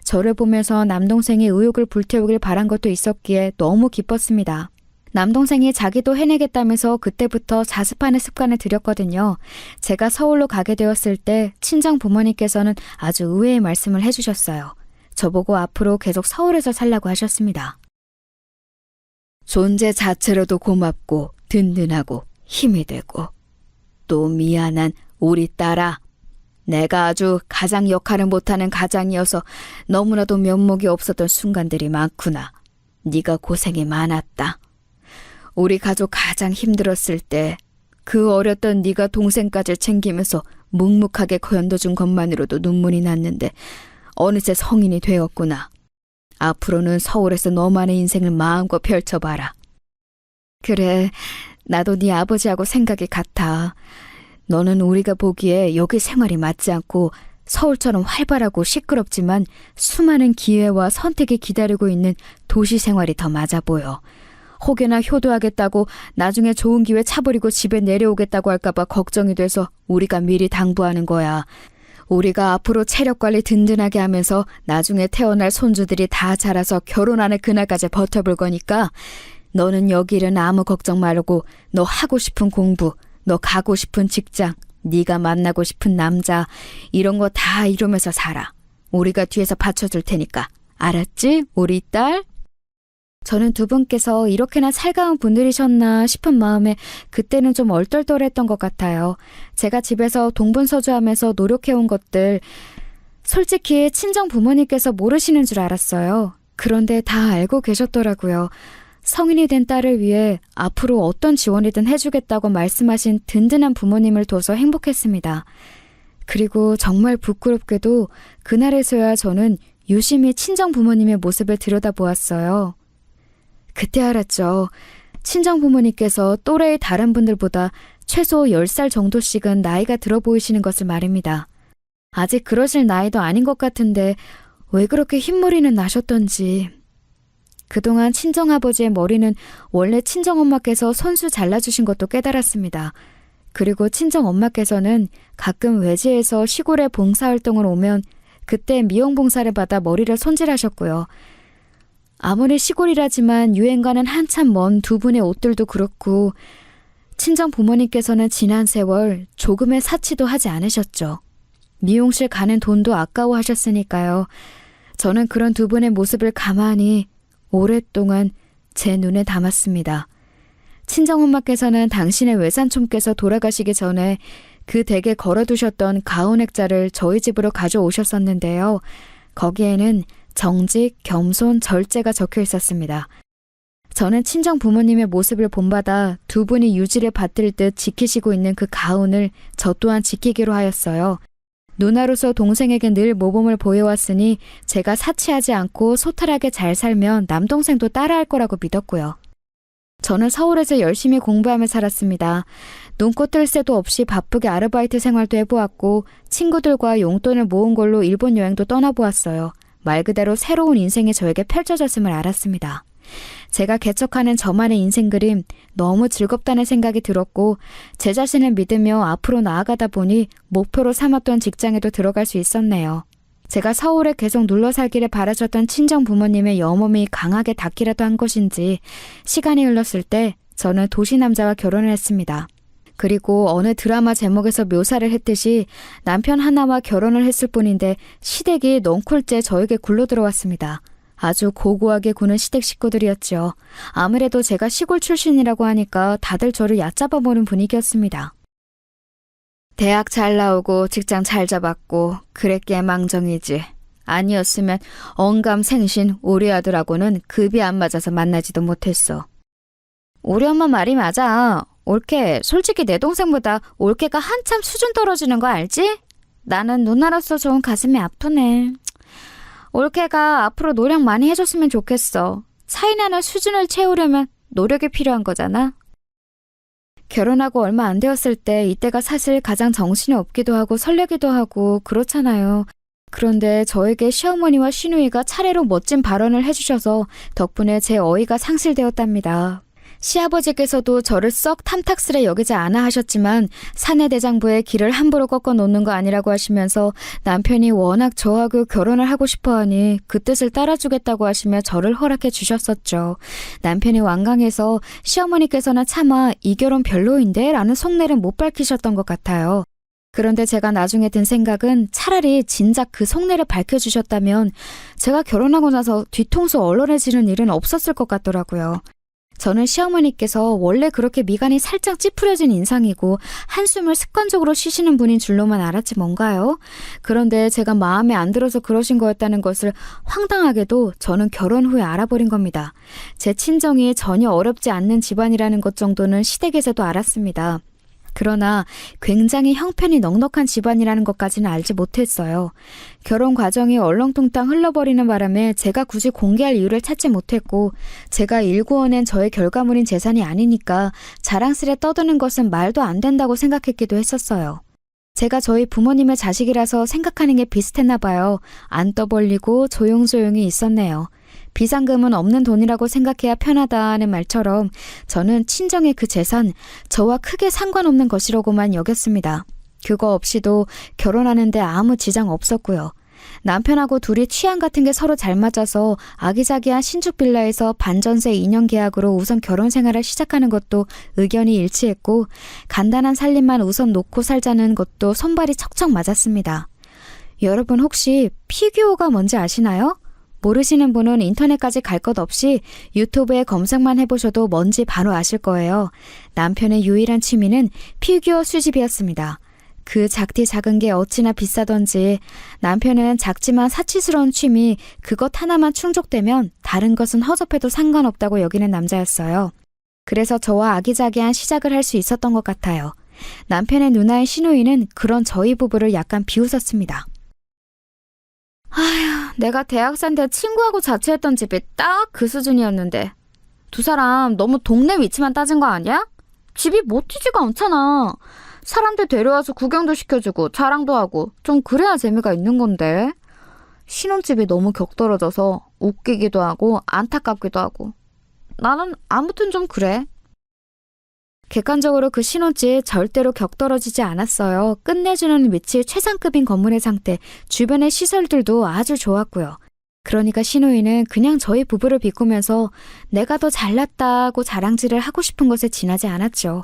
저를 보면서 남동생이 의욕을 불태우길 바란 것도 있었기에 너무 기뻤습니다. 남동생이 자기도 해내겠다면서 그때부터 자습하는 습관을 들였거든요. 제가 서울로 가게 되었을 때 친정 부모님께서는 아주 의외의 말씀을 해주셨어요. 저보고 앞으로 계속 서울에서 살라고 하셨습니다. 존재 자체로도 고맙고 든든하고 힘이 되고 또 미안한 우리 딸아. 내가 아주 가장 역할을 못하는 가장이어서 너무나도 면목이 없었던 순간들이 많구나. 네가 고생이 많았다. 우리 가족 가장 힘들었을 때 그 어렸던 네가 동생까지 챙기면서 묵묵하게 견뎌준 것만으로도 눈물이 났는데 어느새 성인이 되었구나. 앞으로는 서울에서 너만의 인생을 마음껏 펼쳐봐라. 그래, 나도 네 아버지하고 생각이 같아. 너는 우리가 보기에 여기 생활이 맞지 않고 서울처럼 활발하고 시끄럽지만 수많은 기회와 선택이 기다리고 있는 도시 생활이 더 맞아 보여. 혹여나 효도하겠다고 나중에 좋은 기회 차버리고 집에 내려오겠다고 할까봐 걱정이 돼서 우리가 미리 당부하는 거야. 우리가 앞으로 체력 관리 든든하게 하면서 나중에 태어날 손주들이 다 자라서 결혼하는 그날까지 버텨볼 거니까 너는 여기 일은 아무 걱정 말고 너 하고 싶은 공부, 너 가고 싶은 직장, 네가 만나고 싶은 남자 이런 거 다 이루면서 살아. 우리가 뒤에서 받쳐줄 테니까. 알았지? 우리 딸? 저는 두 분께서 이렇게나 살가운 분들이셨나 싶은 마음에 그때는 좀 얼떨떨했던 것 같아요. 제가 집에서 동분서주하면서 노력해온 것들 솔직히 친정 부모님께서 모르시는 줄 알았어요. 그런데 다 알고 계셨더라고요. 성인이 된 딸을 위해 앞으로 어떤 지원이든 해주겠다고 말씀하신 든든한 부모님을 둬서 행복했습니다. 그리고 정말 부끄럽게도 그날에서야 저는 유심히 친정 부모님의 모습을 들여다보았어요. 그때 알았죠. 친정 부모님께서 또래의 다른 분들보다 최소 10살 정도씩은 나이가 들어 보이시는 것을 말입니다. 아직 그러실 나이도 아닌 것 같은데 왜 그렇게 흰머리는 나셨던지. 그동안 친정아버지의 머리는 원래 친정엄마께서 손수 잘라주신 것도 깨달았습니다. 그리고 친정엄마께서는 가끔 외지에서 시골에 봉사활동을 오면 그때 미용봉사를 받아 머리를 손질하셨고요. 아무리 시골이라지만 유행과는 한참 먼 두 분의 옷들도 그렇고 친정 부모님께서는 지난 세월 조금의 사치도 하지 않으셨죠. 미용실 가는 돈도 아까워하셨으니까요. 저는 그런 두 분의 모습을 가만히 오랫동안 제 눈에 담았습니다. 친정엄마께서는 당신의 외삼촌께서 돌아가시기 전에 그 댁에 걸어두셨던 가온 액자를 저희 집으로 가져오셨었는데요. 거기에는 정직, 겸손, 절제가 적혀 있었습니다. 저는 친정 부모님의 모습을 본받아 두 분이 유지를 받들 듯 지키시고 있는 그 가온을 저 또한 지키기로 하였어요. 누나로서 동생에게 늘 모범을 보여왔으니 제가 사치하지 않고 소탈하게 잘 살면 남동생도 따라할 거라고 믿었고요. 저는 서울에서 열심히 공부하며 살았습니다. 눈코 뜰 새도 없이 바쁘게 아르바이트 생활도 해보았고 친구들과 용돈을 모은 걸로 일본 여행도 떠나보았어요. 말 그대로 새로운 인생이 저에게 펼쳐졌음을 알았습니다. 제가 개척하는 저만의 인생 그림 너무 즐겁다는 생각이 들었고 제 자신을 믿으며 앞으로 나아가다 보니 목표로 삼았던 직장에도 들어갈 수 있었네요. 제가 서울에 계속 눌러 살기를 바라셨던 친정 부모님의 염원이 강하게 닿기라도 한 것인지 시간이 흘렀을 때 저는 도시 남자와 결혼을 했습니다. 그리고 어느 드라마 제목에서 묘사를 했듯이 남편 하나와 결혼을 했을 뿐인데 시댁이 넝쿨째 저에게 굴러 들어왔습니다. 아주 고고하게 구는 시댁 식구들이었죠. 아무래도 제가 시골 출신이라고 하니까 다들 저를 얕잡아 보는 분위기였습니다. 대학 잘 나오고 직장 잘 잡았고 그랬기에 망정이지. 아니었으면 언감생신 우리 아들하고는 급이 안 맞아서 만나지도 못했어. 우리 엄마 말이 맞아. 올케, 솔직히 내 동생보다 올케가 한참 수준 떨어지는 거 알지? 나는 누나로서 좋은 가슴이 아프네. 올케가 앞으로 노력 많이 해줬으면 좋겠어. 차이나는 수준을 채우려면 노력이 필요한 거잖아. 결혼하고 얼마 안 되었을 때 이때가 사실 가장 정신이 없기도 하고 설레기도 하고 그렇잖아요. 그런데 저에게 시어머니와 시누이가 차례로 멋진 발언을 해주셔서 덕분에 제 어이가 상실되었답니다. 시아버지께서도 저를 썩 탐탁스레 여기지 않아 하셨지만 사내대장부의 길을 함부로 꺾어 놓는 거 아니라고 하시면서 남편이 워낙 저하고 결혼을 하고 싶어하니 그 뜻을 따라주겠다고 하시며 저를 허락해 주셨었죠. 남편이 완강해서 시어머니께서는 차마 이 결혼 별로인데 라는 속내를 못 밝히셨던 것 같아요. 그런데 제가 나중에 든 생각은 차라리 진작 그 속내를 밝혀주셨다면 제가 결혼하고 나서 뒤통수 얼얼해지는 일은 없었을 것 같더라고요. 저는 시어머니께서 원래 그렇게 미간이 살짝 찌푸려진 인상이고 한숨을 습관적으로 쉬시는 분인 줄로만 알았지 뭔가요? 그런데 제가 마음에 안 들어서 그러신 거였다는 것을 황당하게도 저는 결혼 후에 알아버린 겁니다. 제 친정이 전혀 어렵지 않는 집안이라는 것 정도는 시댁에서도 알았습니다. 그러나 굉장히 형편이 넉넉한 집안이라는 것까지는 알지 못했어요. 결혼 과정이 얼렁뚱땅 흘러버리는 바람에 제가 굳이 공개할 이유를 찾지 못했고 제가 일구어낸 저의 결과물인 재산이 아니니까 자랑스레 떠드는 것은 말도 안 된다고 생각했기도 했었어요. 제가 저희 부모님의 자식이라서 생각하는 게 비슷했나 봐요. 안 떠벌리고 조용조용히 있었네요. 비상금은 없는 돈이라고 생각해야 편하다는 말처럼 저는 친정의 그 재산, 저와 크게 상관없는 것이라고만 여겼습니다. 그거 없이도 결혼하는데 아무 지장 없었고요. 남편하고 둘이 취향 같은 게 서로 잘 맞아서 아기자기한 신축 빌라에서 반전세 2년 계약으로 우선 결혼 생활을 시작하는 것도 의견이 일치했고 간단한 살림만 우선 놓고 살자는 것도 손발이 척척 맞았습니다. 여러분 혹시 피규어가 뭔지 아시나요? 모르시는 분은 인터넷까지 갈 것 없이 유튜브에 검색만 해보셔도 뭔지 바로 아실 거예요. 남편의 유일한 취미는 피규어 수집이었습니다. 그 작디 작은 게 어찌나 비싸던지 남편은 작지만 사치스러운 취미 그것 하나만 충족되면 다른 것은 허접해도 상관없다고 여기는 남자였어요. 그래서 저와 아기자기한 시작을 할 수 있었던 것 같아요. 남편의 누나의 시누이는 그런 저희 부부를 약간 비웃었습니다. 아휴, 내가 대학생 때 친구하고 자취했던 집이 딱 그 수준이었는데 두 사람 너무 동네 위치만 따진 거 아니야? 집이 멋지지가 않잖아. 사람들 데려와서 구경도 시켜주고 자랑도 하고 좀 그래야 재미가 있는 건데. 신혼집이 너무 격떨어져서 웃기기도 하고 안타깝기도 하고. 나는 아무튼 좀 그래. 객관적으로 그 신혼집 절대로 격떨어지지 않았어요. 끝내주는 위치 최상급인 건물의 상태, 주변의 시설들도 아주 좋았고요. 그러니까 신우이는 그냥 저희 부부를 비꾸면서 내가 더 잘났다고 자랑질을 하고 싶은 것에 지나지 않았죠.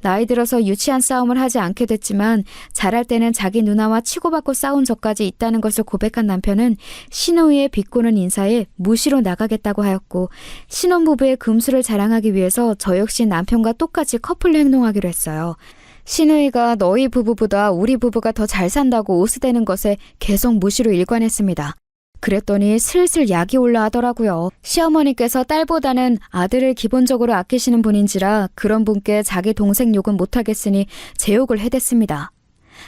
나이 들어서 유치한 싸움을 하지 않게 됐지만 잘할 때는 자기 누나와 치고받고 싸운 적까지 있다는 것을 고백한 남편은 신우이의 비꼬는 인사에 무시로 나가겠다고 하였고, 신혼부부의 금수를 자랑하기 위해서 저 역시 남편과 똑같이 커플로 행동하기로 했어요. 신우이가 너희 부부보다 우리 부부가 더 잘 산다고 오스대는 것에 계속 무시로 일관했습니다. 그랬더니 슬슬 약이 올라하더라고요. 시어머니께서 딸보다는 아들을 기본적으로 아끼시는 분인지라 그런 분께 자기 동생 욕은 못하겠으니 제 욕을 해댔습니다.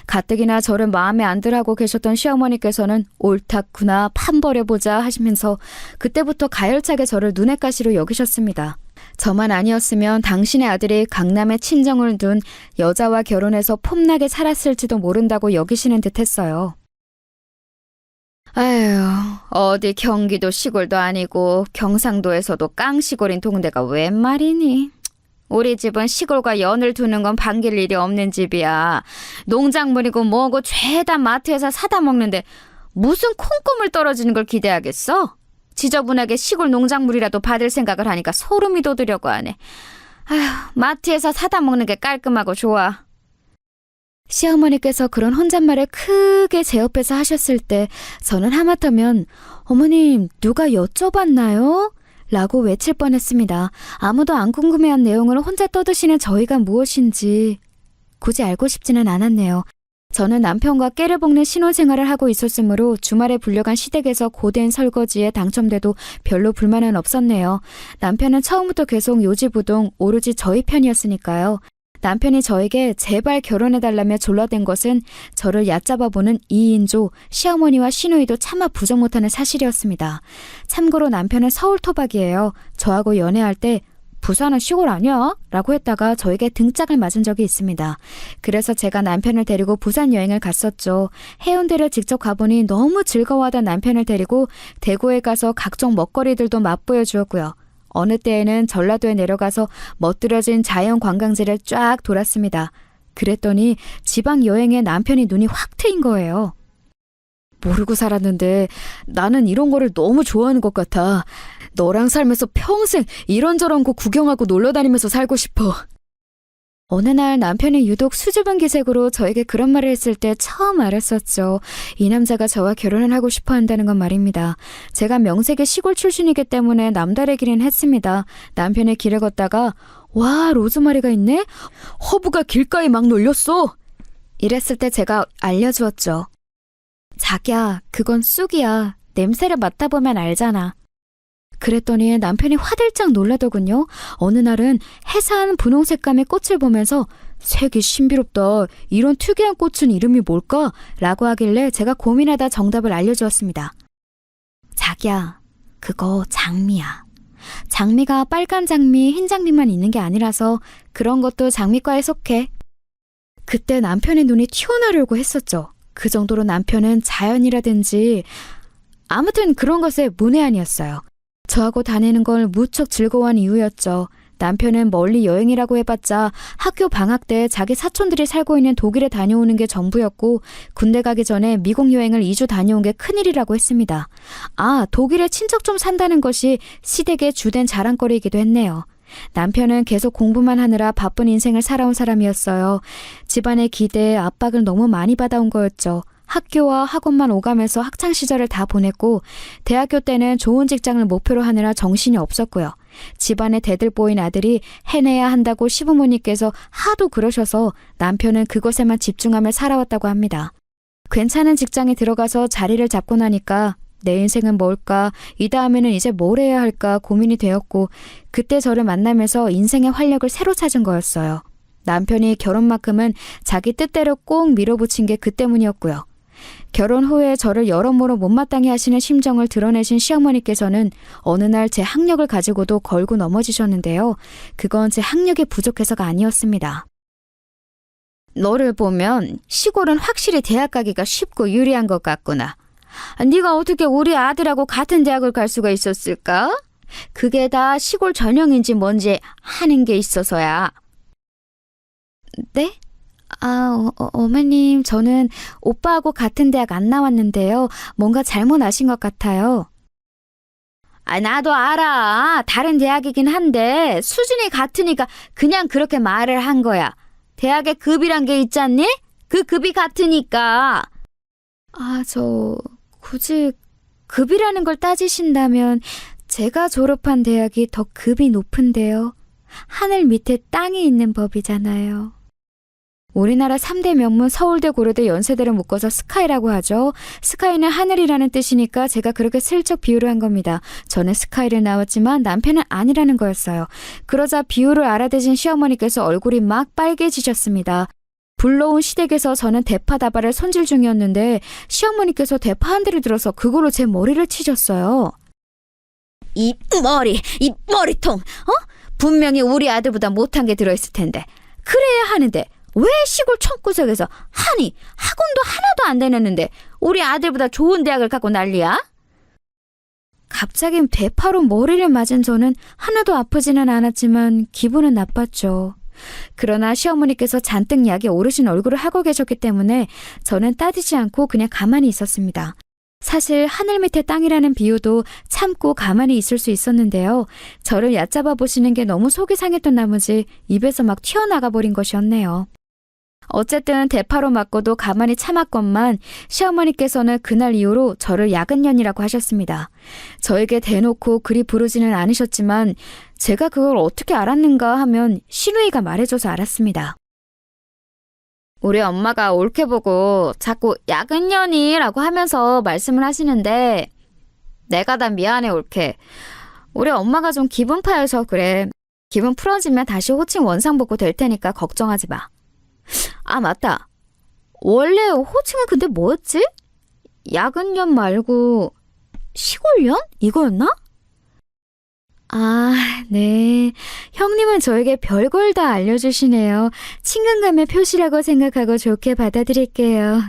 가뜩이나 저를 마음에 안 들하고 계셨던 시어머니께서는 옳다구나 판버려보자 하시면서 그때부터 가열차게 저를 눈엣 가시로 여기셨습니다. 저만 아니었으면 당신의 아들이 강남에 친정을 둔 여자와 결혼해서 폼나게 살았을지도 모른다고 여기시는 듯 했어요. 아휴, 어디 경기도 시골도 아니고 경상도에서도 깡시골인 동네가 웬 말이니? 우리 집은 시골과 연을 두는 건 반길 일이 없는 집이야. 농작물이고 뭐고 죄다 마트에서 사다 먹는데 무슨 콩고물 떨어지는 걸 기대하겠어? 지저분하게 시골 농작물이라도 받을 생각을 하니까 소름이 돋으려고 하네. 아휴, 마트에서 사다 먹는 게 깔끔하고 좋아. 시어머니께서 그런 혼잣말을 크게 제 옆에서 하셨을 때 저는 하마터면 어머님 누가 여쭤봤나요? 라고 외칠 뻔했습니다. 아무도 안 궁금해한 내용을 혼자 떠드시는 저희가 무엇인지 굳이 알고 싶지는 않았네요. 저는 남편과 깨를 볶는 신혼생활을 하고 있었으므로 주말에 불려간 시댁에서 고된 설거지에 당첨돼도 별로 불만은 없었네요. 남편은 처음부터 계속 요지부동 오로지 저희 편이었으니까요. 남편이 저에게 제발 결혼해달라며 졸라댄 것은 저를 얕잡아보는 이인조, 시어머니와 시누이도 차마 부정 못하는 사실이었습니다. 참고로 남편은 서울 토박이에요. 저하고 연애할 때 부산은 시골 아니야? 라고 했다가 저에게 등짝을 맞은 적이 있습니다. 그래서 제가 남편을 데리고 부산 여행을 갔었죠. 해운대를 직접 가보니 너무 즐거워하던 남편을 데리고 대구에 가서 각종 먹거리들도 맛보여 주었고요. 어느 때에는 전라도에 내려가서 멋들어진 자연 관광지를 쫙 돌았습니다. 그랬더니 지방 여행에 남편이 눈이 확 트인 거예요. 모르고 살았는데 나는 이런 거를 너무 좋아하는 것 같아. 너랑 살면서 평생 이런저런 곳 구경하고 놀러다니면서 살고 싶어. 어느 날 남편이 유독 수줍은 기색으로 저에게 그런 말을 했을 때 처음 알았었죠. 이 남자가 저와 결혼을 하고 싶어 한다는 건 말입니다. 제가 명색의 시골 출신이기 때문에 남다르기는 했습니다. 남편의 길을 걷다가 와, 로즈마리가 있네? 허브가 길가에 막 놀렸어. 이랬을 때 제가 알려주었죠. 자기야, 그건 쑥이야. 냄새를 맡아보면 알잖아. 그랬더니 남편이 화들짝 놀라더군요. 어느 날은 해산 분홍 색감의 꽃을 보면서 색이 신비롭다. 이런 특이한 꽃은 이름이 뭘까? 라고 하길래 제가 고민하다 정답을 알려주었습니다. 자기야, 그거 장미야. 장미가 빨간 장미, 흰 장미만 있는 게 아니라서 그런 것도 장미과에 속해. 그때 남편의 눈이 튀어나오려고 했었죠. 그 정도로 남편은 자연이라든지 아무튼 그런 것에 문외한이었어요. 저하고 다니는 걸 무척 즐거워한 이유였죠. 남편은 멀리 여행이라고 해봤자 학교 방학 때 자기 사촌들이 살고 있는 독일에 다녀오는 게 전부였고 군대 가기 전에 미국 여행을 2주 다녀온 게 큰일이라고 했습니다. 아, 독일에 친척 좀 산다는 것이 시댁의 주된 자랑거리이기도 했네요. 남편은 계속 공부만 하느라 바쁜 인생을 살아온 사람이었어요. 집안의 기대에 압박을 너무 많이 받아온 거였죠. 학교와 학원만 오가면서 학창시절을 다 보냈고 대학교 때는 좋은 직장을 목표로 하느라 정신이 없었고요. 집안에 대들보인 아들이 해내야 한다고 시부모님께서 하도 그러셔서 남편은 그것에만 집중하며 살아왔다고 합니다. 괜찮은 직장에 들어가서 자리를 잡고 나니까 내 인생은 뭘까? 이 다음에는 이제 뭘 해야 할까 고민이 되었고 그때 저를 만나면서 인생의 활력을 새로 찾은 거였어요. 남편이 결혼만큼은 자기 뜻대로 꼭 밀어붙인 게 그 때문이었고요. 결혼 후에 저를 여러모로 못마땅해 하시는 심정을 드러내신 시어머니께서는 어느 날 제 학력을 가지고도 걸고 넘어지셨는데요. 그건 제 학력이 부족해서가 아니었습니다. 너를 보면 시골은 확실히 대학 가기가 쉽고 유리한 것 같구나. 네가 어떻게 우리 아들하고 같은 대학을 갈 수가 있었을까? 그게 다 시골 전형인지 뭔지 하는 게 있어서야. 네? 어머님, 저는 오빠하고 같은 대학 안 나왔는데요. 뭔가 잘못 아신 것 같아요. 나도 알아. 다른 대학이긴 한데 수준이 같으니까 그냥 그렇게 말을 한 거야. 대학에 급이란 게 있잖니? 그 급이 같으니까. 굳이 급이라는 걸 따지신다면 제가 졸업한 대학이 더 급이 높은데요. 하늘 밑에 땅이 있는 법이잖아요. 우리나라 3대 명문 서울대, 고려대, 연세대를 묶어서 스카이라고 하죠. 스카이는 하늘이라는 뜻이니까 제가 그렇게 슬쩍 비유를 한 겁니다. 저는 스카이를 나왔지만 남편은 아니라는 거였어요. 그러자 비유를 알아대신 시어머니께서 얼굴이 막 빨개지셨습니다. 불러온 시댁에서 저는 대파다발을 손질 중이었는데 시어머니께서 대파 한 대를 들어서 그걸로 제 머리를 치셨어요. 이 머리통, 분명히 우리 아들보다 못한 게 들어있을 텐데. 그래야 하는데 왜 시골 촌구석에서 학원도 하나도 안 다녔는데 우리 아들보다 좋은 대학을 가고 난리야? 갑자기 대파로 머리를 맞은 저는 하나도 아프지는 않았지만 기분은 나빴죠. 그러나 시어머니께서 잔뜩 약이 오르신 얼굴을 하고 계셨기 때문에 저는 따지지 않고 그냥 가만히 있었습니다. 사실 하늘 밑에 땅이라는 비유도 참고 가만히 있을 수 있었는데요. 저를 얕잡아 보시는 게 너무 속이 상했던 나머지 입에서 막 튀어나가 버린 것이었네요. 어쨌든 대파로 맞고도 가만히 참았건만 시어머니께서는 그날 이후로 저를 야근년이라고 하셨습니다. 저에게 대놓고 그리 부르지는 않으셨지만 제가 그걸 어떻게 알았는가 하면 시누이가 말해줘서 알았습니다. 우리 엄마가 옳게 보고 자꾸 야근년이라고 하면서 말씀을 하시는데 내가 다 미안해 옳게. 우리 엄마가 좀 기분 파여서 그래. 기분 풀어지면 다시 호칭 원상복구 될 테니까 걱정하지 마. 맞다. 원래 호칭은 근데 뭐였지? 야근년 말고 시골년? 이거였나? 네. 형님은 저에게 별걸 다 알려주시네요. 친근감의 표시라고 생각하고 좋게 받아들일게요.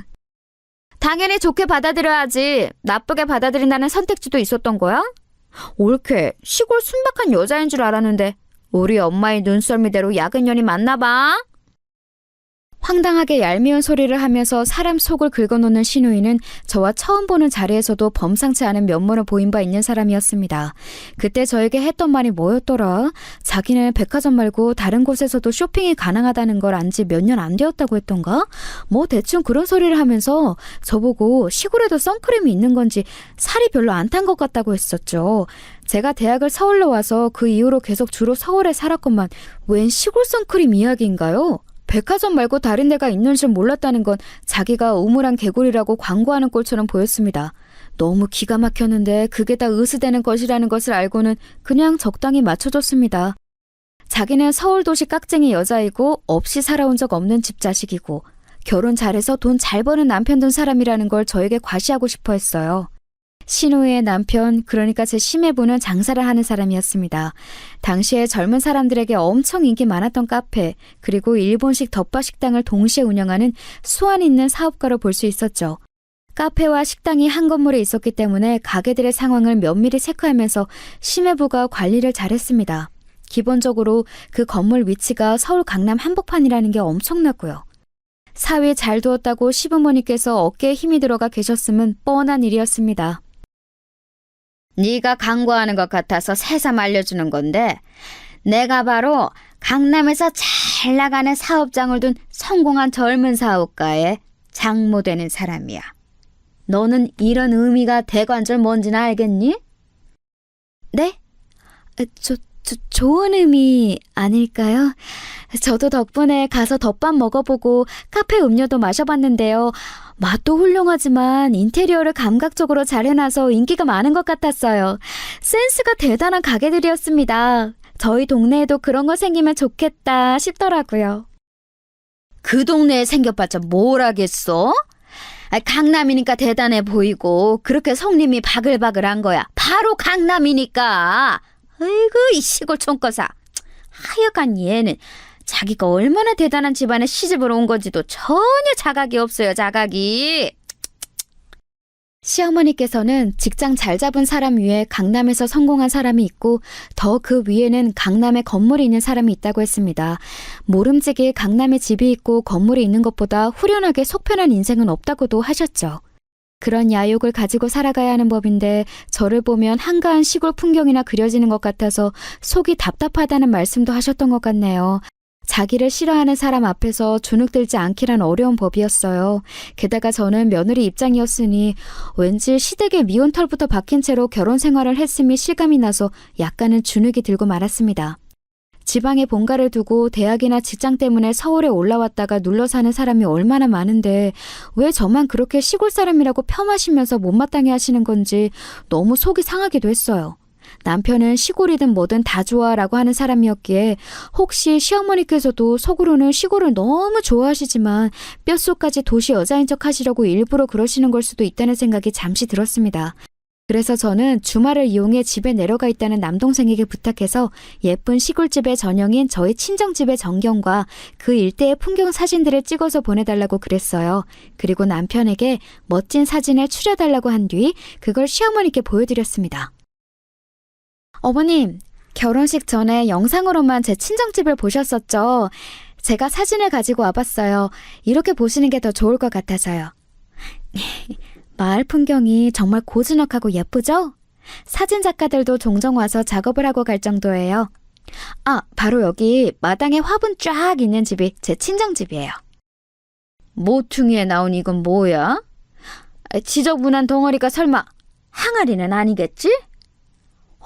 당연히 좋게 받아들여야지. 나쁘게 받아들인다는 선택지도 있었던 거야? 옳게 시골 순박한 여자인 줄 알았는데 우리 엄마의 눈썰미대로 야근년이 맞나 봐. 황당하게 얄미운 소리를 하면서 사람 속을 긁어놓는 시누이는 저와 처음 보는 자리에서도 범상치 않은 면모를 보인 바 있는 사람이었습니다. 그때 저에게 했던 말이 뭐였더라? 자기는 백화점 말고 다른 곳에서도 쇼핑이 가능하다는 걸 안 지 몇 년 안 되었다고 했던가? 뭐 대충 그런 소리를 하면서 저보고 시골에도 선크림이 있는 건지 살이 별로 안 탄 것 같다고 했었죠. 제가 대학을 서울로 와서 그 이후로 계속 주로 서울에 살았건만 웬 시골 선크림 이야기인가요? 백화점 말고 다른 데가 있는 줄 몰랐다는 건 자기가 우물안 개구리라고 광고하는 꼴처럼 보였습니다. 너무 기가 막혔는데 그게 다 의스대는 것이라는 것을 알고는 그냥 적당히 맞춰줬습니다. 자기는 서울도시 깍쟁이 여자이고 없이 살아온 적 없는 집 자식이고 결혼 잘해서 돈 잘 버는 남편 둔 사람이라는 걸 저에게 과시하고 싶어 했어요. 시누이의 남편, 그러니까 제 시매부는 장사를 하는 사람이었습니다. 당시에 젊은 사람들에게 엄청 인기 많았던 카페, 그리고 일본식 덮밥 식당을 동시에 운영하는 수완 있는 사업가로 볼 수 있었죠. 카페와 식당이 한 건물에 있었기 때문에 가게들의 상황을 면밀히 체크하면서 시매부가 관리를 잘했습니다. 기본적으로 그 건물 위치가 서울 강남 한복판이라는 게 엄청났고요. 사위 잘 두었다고 시부모님께서 어깨에 힘이 들어가 계셨음은 뻔한 일이었습니다. 네가 광고하는 것 같아서 새삼 알려주는 건데 내가 바로 강남에서 잘 나가는 사업장을 둔 성공한 젊은 사업가의 장모 되는 사람이야. 너는 이런 의미가 대관절 뭔지는 알겠니? 네? 좋은 의미 아닐까요? 저도 덕분에 가서 덮밥 먹어보고 카페 음료도 마셔봤는데요. 맛도 훌륭하지만 인테리어를 감각적으로 잘 해놔서 인기가 많은 것 같았어요. 센스가 대단한 가게들이었습니다. 저희 동네에도 그런 거 생기면 좋겠다 싶더라고요. 그 동네에 생겨봤자 뭘 하겠어? 강남이니까 대단해 보이고 그렇게 손님이 바글바글한 거야. 바로 강남이니까. 아이고 이 시골 촌거사. 하여간 얘는 자기가 얼마나 대단한 집안에 시집을 온 건지도 전혀 자각이 없어요, 자각이. 시어머니께서는 직장 잘 잡은 사람 위에 강남에서 성공한 사람이 있고 더 그 위에는 강남에 건물이 있는 사람이 있다고 했습니다. 모름지기 강남에 집이 있고 건물이 있는 것보다 후련하게 속편한 인생은 없다고도 하셨죠. 그런 야욕을 가지고 살아가야 하는 법인데 저를 보면 한가한 시골 풍경이나 그려지는 것 같아서 속이 답답하다는 말씀도 하셨던 것 같네요. 자기를 싫어하는 사람 앞에서 주눅들지 않기란 어려운 법이었어요. 게다가 저는 며느리 입장이었으니 왠지 시댁에 미운 털부터 박힌 채로 결혼 생활을 했음이 실감이 나서 약간은 주눅이 들고 말았습니다. 지방에 본가를 두고 대학이나 직장 때문에 서울에 올라왔다가 눌러 사는 사람이 얼마나 많은데 왜 저만 그렇게 시골 사람이라고 폄하시면서 못마땅해 하시는 건지 너무 속이 상하기도 했어요. 남편은 시골이든 뭐든 다 좋아라고 하는 사람이었기에 혹시 시어머니께서도 속으로는 시골을 너무 좋아하시지만 뼛속까지 도시 여자인 척 하시려고 일부러 그러시는 걸 수도 있다는 생각이 잠시 들었습니다. 그래서 저는 주말을 이용해 집에 내려가 있다는 남동생에게 부탁해서 예쁜 시골집의 전형인 저희 친정집의 전경과 그 일대의 풍경 사진들을 찍어서 보내달라고 그랬어요. 그리고 남편에게 멋진 사진을 추려달라고 한 뒤 그걸 시어머니께 보여드렸습니다. 어머님, 결혼식 전에 영상으로만 제 친정집을 보셨었죠? 제가 사진을 가지고 와봤어요. 이렇게 보시는 게 더 좋을 것 같아서요. 마을 풍경이 정말 고즈넉하고 예쁘죠? 사진 작가들도 종종 와서 작업을 하고 갈 정도예요. 아, 바로 여기 마당에 화분 쫙 있는 집이 제 친정집이에요. 모퉁이에 나온 이건 뭐야? 지저분한 덩어리가 설마 항아리는 아니겠지?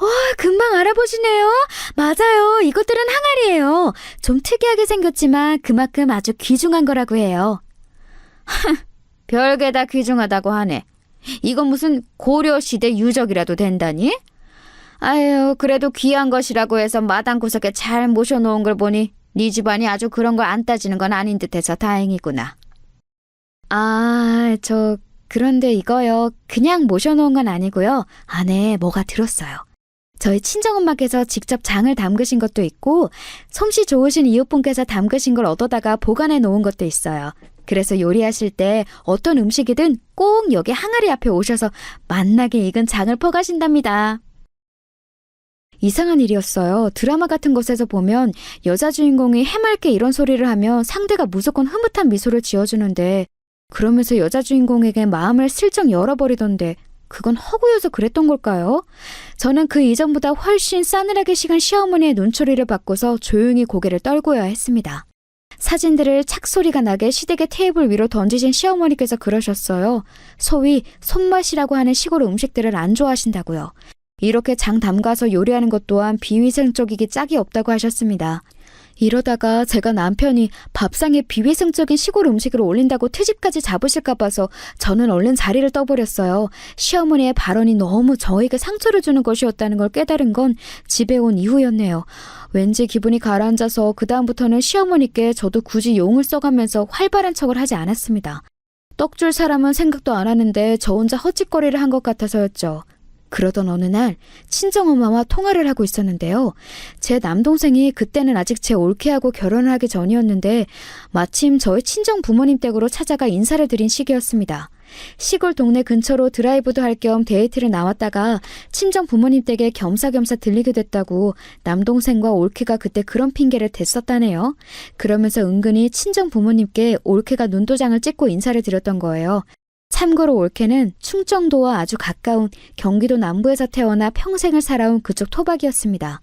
와, 금방 알아보시네요. 맞아요. 이것들은 항아리예요. 좀 특이하게 생겼지만 그만큼 아주 귀중한 거라고 해요. 별게 다 귀중하다고 하네. 이건 무슨 고려시대 유적이라도 된다니? 아유, 그래도 귀한 것이라고 해서 마당 구석에 잘 모셔놓은 걸 보니 네 집안이 아주 그런 걸 안 따지는 건 아닌 듯해서 다행이구나. 아, 그런데 이거요. 그냥 모셔놓은 건 아니고요. 안에 뭐가 들었어요. 저희 친정엄마께서 직접 장을 담그신 것도 있고 솜씨 좋으신 이웃분께서 담그신 걸 얻어다가 보관해 놓은 것도 있어요. 그래서 요리하실 때 어떤 음식이든 꼭 여기 항아리 앞에 오셔서 맛나게 익은 장을 퍼가신답니다. 이상한 일이었어요. 드라마 같은 것에서 보면 여자 주인공이 해맑게 이런 소리를 하면 상대가 무조건 흐뭇한 미소를 지어주는데 그러면서 여자 주인공에게 마음을 슬쩍 열어버리던데 그건 허구여서 그랬던 걸까요? 저는 그 이전보다 훨씬 싸늘하게 식은 시어머니의 눈초리를 받고서 조용히 고개를 떨고야 했습니다. 사진들을 착소리가 나게 시댁의 테이블 위로 던지신 시어머니께서 그러셨어요. 소위 손맛이라고 하는 시골 음식들을 안 좋아하신다고요. 이렇게 장 담가서 요리하는 것 또한 비위생적이기 짝이 없다고 하셨습니다. 이러다가 제가 남편이 밥상에 비위생적인 시골 음식을 올린다고 트집까지 잡으실까 봐서 저는 얼른 자리를 떠버렸어요. 시어머니의 발언이 너무 저에게 상처를 주는 것이었다는 걸 깨달은 건 집에 온 이후였네요. 왠지 기분이 가라앉아서 그다음부터는 시어머니께 저도 굳이 용을 써가면서 활발한 척을 하지 않았습니다. 떡줄 사람은 생각도 안 하는데 저 혼자 헛짓거리를 한 것 같아서였죠. 그러던 어느 날 친정엄마와 통화를 하고 있었는데요. 제 남동생이 그때는 아직 제 올케하고 결혼을 하기 전이었는데 마침 저희 친정 부모님 댁으로 찾아가 인사를 드린 시기였습니다. 시골 동네 근처로 드라이브도 할 겸 데이트를 나왔다가 친정 부모님 댁에 겸사겸사 들리게 됐다고 남동생과 올케가 그때 그런 핑계를 댔었다네요. 그러면서 은근히 친정 부모님께 올케가 눈도장을 찍고 인사를 드렸던 거예요. 참고로 올케는 충청도와 아주 가까운 경기도 남부에서 태어나 평생을 살아온 그쪽 토박이었습니다.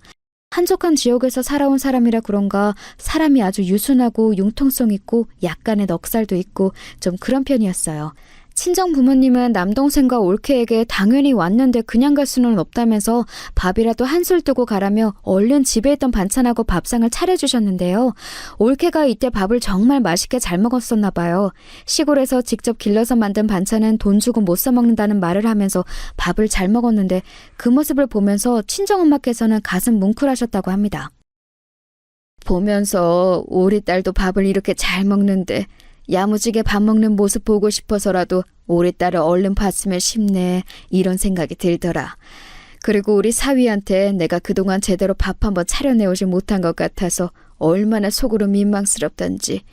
한적한 지역에서 살아온 사람이라 그런가 사람이 아주 유순하고 융통성 있고 약간의 넉살도 있고 좀 그런 편이었어요. 친정 부모님은 남동생과 올케에게 당연히 왔는데 그냥 갈 수는 없다면서 밥이라도 한술 뜨고 가라며 얼른 집에 있던 반찬하고 밥상을 차려주셨는데요. 올케가 이때 밥을 정말 맛있게 잘 먹었었나 봐요. 시골에서 직접 길러서 만든 반찬은 돈 주고 못 사 먹는다는 말을 하면서 밥을 잘 먹었는데 그 모습을 보면서 친정엄마께서는 가슴 뭉클하셨다고 합니다. 보면서 우리 딸도 밥을 이렇게 잘 먹는데 야무지게 밥 먹는 모습 보고 싶어서라도 우리 딸을 얼른 봤으면 싶네 이런 생각이 들더라. 그리고 우리 사위한테 내가 그동안 제대로 밥 한번 차려내오지 못한 것 같아서 얼마나 속으로 민망스럽던지.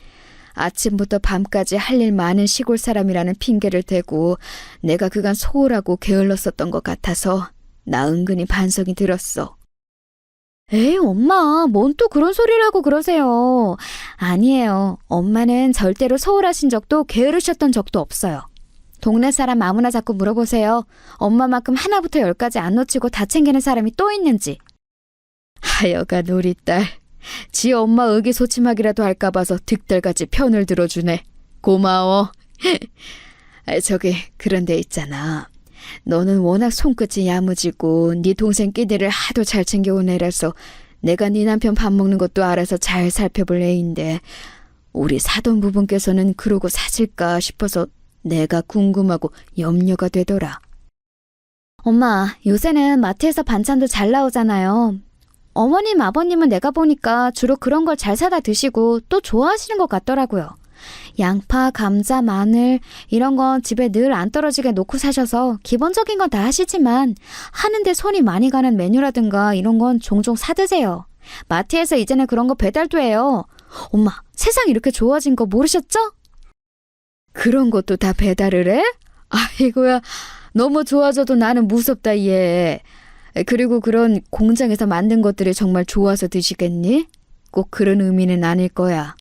아침부터 밤까지 할 일 많은 시골 사람이라는 핑계를 대고 내가 그간 소홀하고 게을렀었던 것 같아서 나 은근히 반성이 들었어. 에이, 엄마, 뭔 또 그런 소리를 하고 그러세요. 아니에요. 엄마는 절대로 소홀하신 적도 게으르셨던 적도 없어요. 동네 사람 아무나 자꾸 물어보세요. 엄마만큼 하나부터 열까지 안 놓치고 다 챙기는 사람이 또 있는지. 하여간 우리 딸, 지 엄마 의기소침하기라도 할까 봐서 득달같이 편을 들어주네. 고마워. 저기 그런데 있잖아. 너는 워낙 손끝이 야무지고 네 동생 끼들을 하도 잘 챙겨온 애라서 내가 네 남편 밥 먹는 것도 알아서 잘 살펴볼 애인데 우리 사돈부분께서는 그러고 사실까 싶어서 내가 궁금하고 염려가 되더라. 엄마, 요새는 마트에서 반찬도 잘 나오잖아요. 어머님, 아버님은 내가 보니까 주로 그런 걸 잘 사다 드시고 또 좋아하시는 것 같더라고요. 양파, 감자, 마늘 이런 건 집에 늘 안 떨어지게 놓고 사셔서 기본적인 건 다 하시지만 하는데 손이 많이 가는 메뉴라든가 이런 건 종종 사드세요. 마트에서 이제는 그런 거 배달도 해요. 엄마, 세상 이렇게 좋아진 거 모르셨죠? 그런 것도 다 배달을 해? 아이고야, 너무 좋아져도 나는 무섭다 얘. 그리고 그런 공장에서 만든 것들이 정말 좋아서 드시겠니? 꼭 그런 의미는 아닐 거야.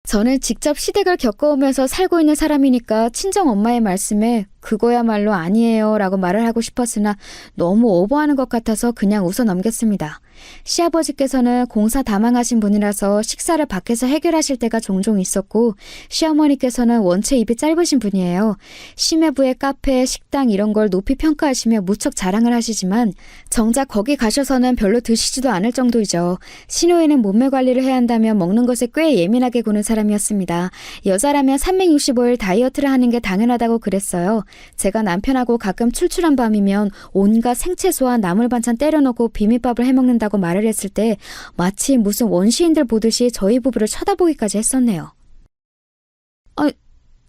저는 직접 시댁을 겪어오면서 살고 있는 사람이니까 친정 엄마의 말씀에 그거야말로 아니에요 라고 말을 하고 싶었으나 너무 오버하는 것 같아서 그냥 웃어 넘겼습니다. 시아버지께서는 공사 다망하신 분이라서 식사를 밖에서 해결하실 때가 종종 있었고 시어머니께서는 원체 입이 짧으신 분이에요. 심해부의 카페, 식당 이런 걸 높이 평가하시며 무척 자랑을 하시지만 정작 거기 가셔서는 별로 드시지도 않을 정도이죠. 신호에는 몸매 관리를 해야 한다며 먹는 것에 꽤 예민하게 구는 사람이었습니다. 여자라면 365일 다이어트를 하는 게 당연하다고 그랬어요. 제가 남편하고 가끔 출출한 밤이면 온갖 생채소와 나물 반찬 때려 넣고 비빔밥을 해먹는다고 말을 했을 때 마치 무슨 원시인들 보듯이 저희 부부를 쳐다보기까지 했었네요.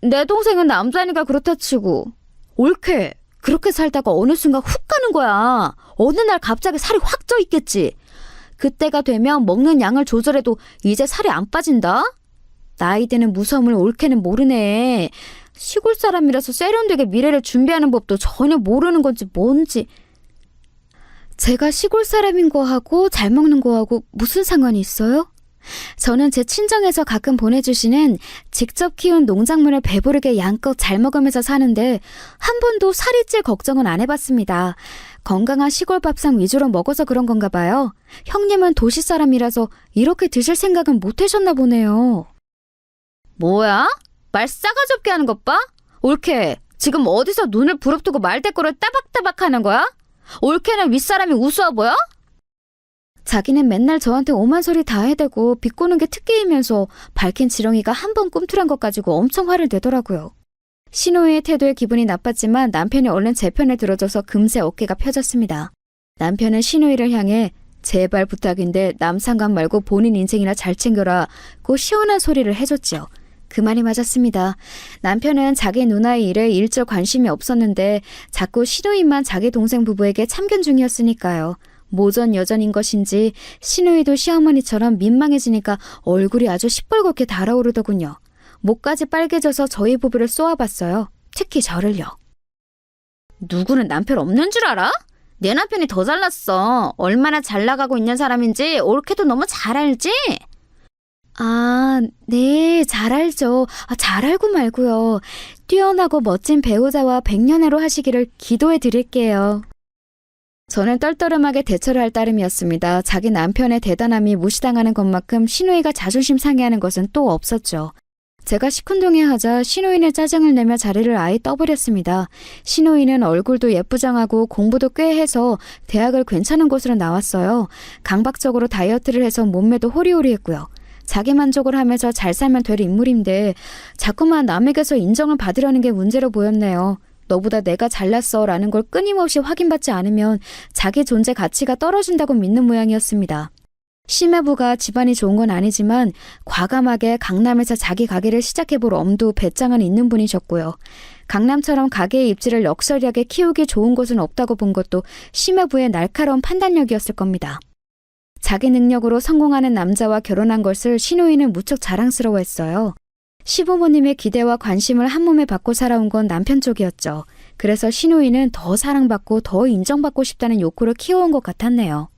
내 동생은 남자니까 그렇다 치고 옳게 그렇게 살다가 어느 순간 훅 가는 거야. 어느 날 갑자기 살이 확 쪄 있겠지. 그때가 되면 먹는 양을 조절해도 이제 살이 안 빠진다? 나이 드는 무서움을 옳게는 모르네. 시골 사람이라서 세련되게 미래를 준비하는 법도 전혀 모르는 건지 뭔지. 제가 시골 사람인 거하고 잘 먹는 거하고 무슨 상관이 있어요? 저는 제 친정에서 가끔 보내주시는 직접 키운 농작물을 배부르게 양껏 잘 먹으면서 사는데 한 번도 살이 찔 걱정은 안 해봤습니다. 건강한 시골 밥상 위주로 먹어서 그런 건가 봐요. 형님은 도시 사람이라서 이렇게 드실 생각은 못 하셨나 보네요. 뭐야? 말 싸가지 없게 하는 것 봐? 옳게 지금 어디서 눈을 부릅뜨고 말대꾸를 따박따박 하는 거야? 옳게는 윗사람이 우스워 보여? 자기는 맨날 저한테 오만 소리 다 해대고 비꼬는 게 특기이면서 밝힌 지렁이가 한 번 꿈틀한 것 가지고 엄청 화를 내더라고요. 신호의 태도에 기분이 나빴지만 남편이 얼른 제 편을 들어줘서 금세 어깨가 펴졌습니다. 남편은 신호이를 향해 제발 부탁인데 남 상관 말고 본인 인생이나 잘 챙겨라고 시원한 소리를 해줬지요. 그 말이 맞았습니다. 남편은 자기 누나의 일에 일절 관심이 없었는데 자꾸 신우이만 자기 동생 부부에게 참견 중이었으니까요. 모전 여전인 것인지 신우이도 시어머니처럼 민망해지니까 얼굴이 아주 시뻘겋게 달아오르더군요. 목까지 빨개져서 저희 부부를 쏘아봤어요. 특히 저를요. 누구는 남편 없는 줄 알아? 내 남편이 더 잘났어. 얼마나 잘 나가고 있는 사람인지 옳게도 너무 잘 알지? 아, 네, 잘 알죠. 잘 알고 말고요. 뛰어나고 멋진 배우자와 백년해로 하시기를 기도해 드릴게요. 저는 떨떠름하게 대처를 할 따름이었습니다. 자기 남편의 대단함이 무시당하는 것만큼 신우이가 자존심 상해하는 것은 또 없었죠. 제가 시큰둥해하자 신우이는 짜증을 내며 자리를 아예 떠버렸습니다. 신우이는 얼굴도 예쁘장하고 공부도 꽤 해서 대학을 괜찮은 곳으로 나왔어요. 강박적으로 다이어트를 해서 몸매도 호리호리했고요. 자기 만족을 하면서 잘 살면 될 인물인데 자꾸만 남에게서 인정을 받으려는 게 문제로 보였네요. 너보다 내가 잘났어 라는 걸 끊임없이 확인받지 않으면 자기 존재 가치가 떨어진다고 믿는 모양이었습니다. 심해부가 집안이 좋은 건 아니지만 과감하게 강남에서 자기 가게를 시작해볼 엄두 배짱은 있는 분이셨고요. 강남처럼 가게의 입지를 럭셔리하게 키우기 좋은 곳은 없다고 본 것도 심해부의 날카로운 판단력이었을 겁니다. 자기 능력으로 성공하는 남자와 결혼한 것을 시누이는 무척 자랑스러워했어요. 시부모님의 기대와 관심을 한몸에 받고 살아온 건 남편 쪽이었죠. 그래서 시누이는 더 사랑받고 더 인정받고 싶다는 욕구를 키워온 것 같았네요.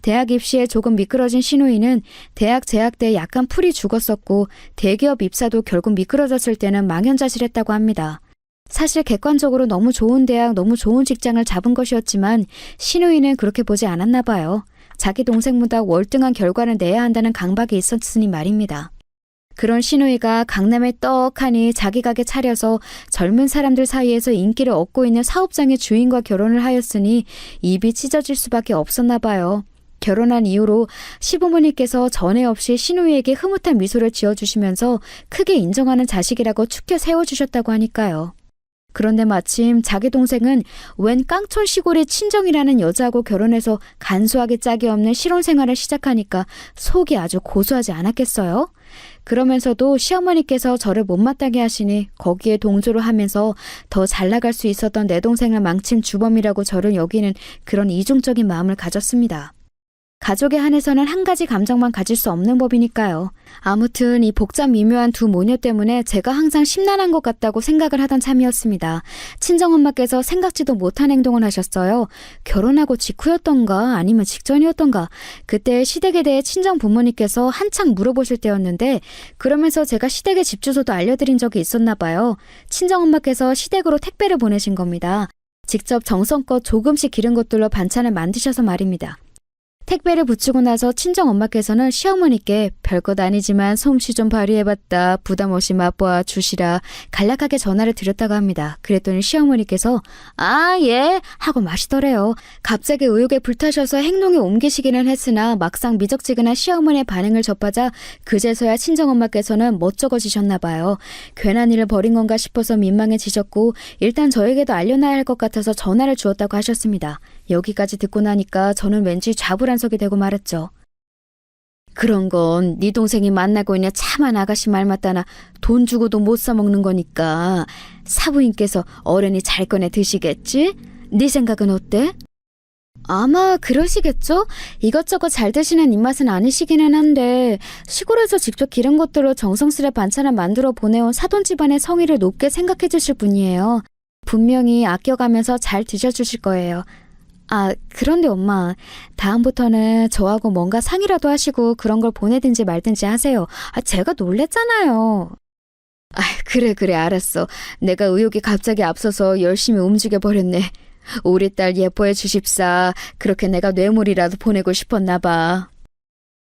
대학 입시에 조금 미끄러진 시누이는 대학 재학 때 약간 풀이 죽었었고 대기업 입사도 결국 미끄러졌을 때는 망연자실했다고 합니다. 사실 객관적으로 너무 좋은 대학, 너무 좋은 직장을 잡은 것이었지만 시누이는 그렇게 보지 않았나 봐요. 자기 동생보다 월등한 결과를 내야 한다는 강박이 있었으니 말입니다. 그런 시누이가 강남에 떡하니 자기 가게 차려서 젊은 사람들 사이에서 인기를 얻고 있는 사업장의 주인과 결혼을 하였으니 입이 찢어질 수밖에 없었나 봐요. 결혼한 이후로 시부모님께서 전에 없이 시누이에게 흐뭇한 미소를 지어주시면서 크게 인정하는 자식이라고 축켜 세워주셨다고 하니까요. 그런데 마침 자기 동생은 웬 깡촌 시골의 친정이라는 여자하고 결혼해서 간소하게 짝이 없는 실혼 생활을 시작하니까 속이 아주 고소하지 않았겠어요? 그러면서도 시어머니께서 저를 못마땅해 하시니 거기에 동조를 하면서 더 잘 나갈 수 있었던 내 동생을 망친 주범이라고 저를 여기는 그런 이중적인 마음을 가졌습니다. 가족에 한해서는 한 가지 감정만 가질 수 없는 법이니까요. 아무튼 이 복잡 미묘한 두 모녀 때문에 제가 항상 심란한 것 같다고 생각을 하던 참이었습니다. 친정엄마께서 생각지도 못한 행동을 하셨어요. 결혼하고 직후였던가 아니면 직전이었던가 그때 시댁에 대해 친정 부모님께서 한창 물어보실 때였는데 그러면서 제가 시댁의 집 주소도 알려드린 적이 있었나 봐요. 친정엄마께서 시댁으로 택배를 보내신 겁니다. 직접 정성껏 조금씩 기른 것들로 반찬을 만드셔서 말입니다. 택배를 붙이고 나서 친정엄마께서는 시어머니께 별것 아니지만 솜씨 좀 발휘해봤다. 부담 없이 맛보아 주시라. 간략하게 전화를 드렸다고 합니다. 그랬더니 시어머니께서 아, 예 하고 마시더래요. 갑자기 의욕에 불타셔서 행동에 옮기시기는 했으나 막상 미적지근한 시어머니의 반응을 접하자 그제서야 친정엄마께서는 멋쩍어지셨나 봐요. 괜한 일을 벌인 건가 싶어서 민망해지셨고 일단 저에게도 알려놔야 할 것 같아서 전화를 주었다고 하셨습니다. 여기까지 듣고 나니까 저는 왠지 좌불안석이 되고 말았죠. 그런 건 네 동생이 만나고 있는 참한 아가씨 말 맞다나 돈 주고도 못 사먹는 거니까 사부인께서 어른이 잘 꺼내 드시겠지? 네 생각은 어때? 아마 그러시겠죠? 이것저것 잘 드시는 입맛은 아니시기는 한데 시골에서 직접 기른 것들로 정성스레 반찬을 만들어 보내온 사돈 집안의 성의를 높게 생각해 주실 분이에요. 분명히 아껴가면서 잘 드셔주실 거예요. 아, 그런데 엄마, 다음부터는 저하고 뭔가 상의라도 하시고 그런 걸 보내든지 말든지 하세요. 아, 제가 놀랬잖아요. 아, 그래, 알았어. 내가 의욕이 갑자기 앞서서 열심히 움직여버렸네. 우리 딸 예뻐해 주십사. 그렇게 내가 뇌물이라도 보내고 싶었나 봐.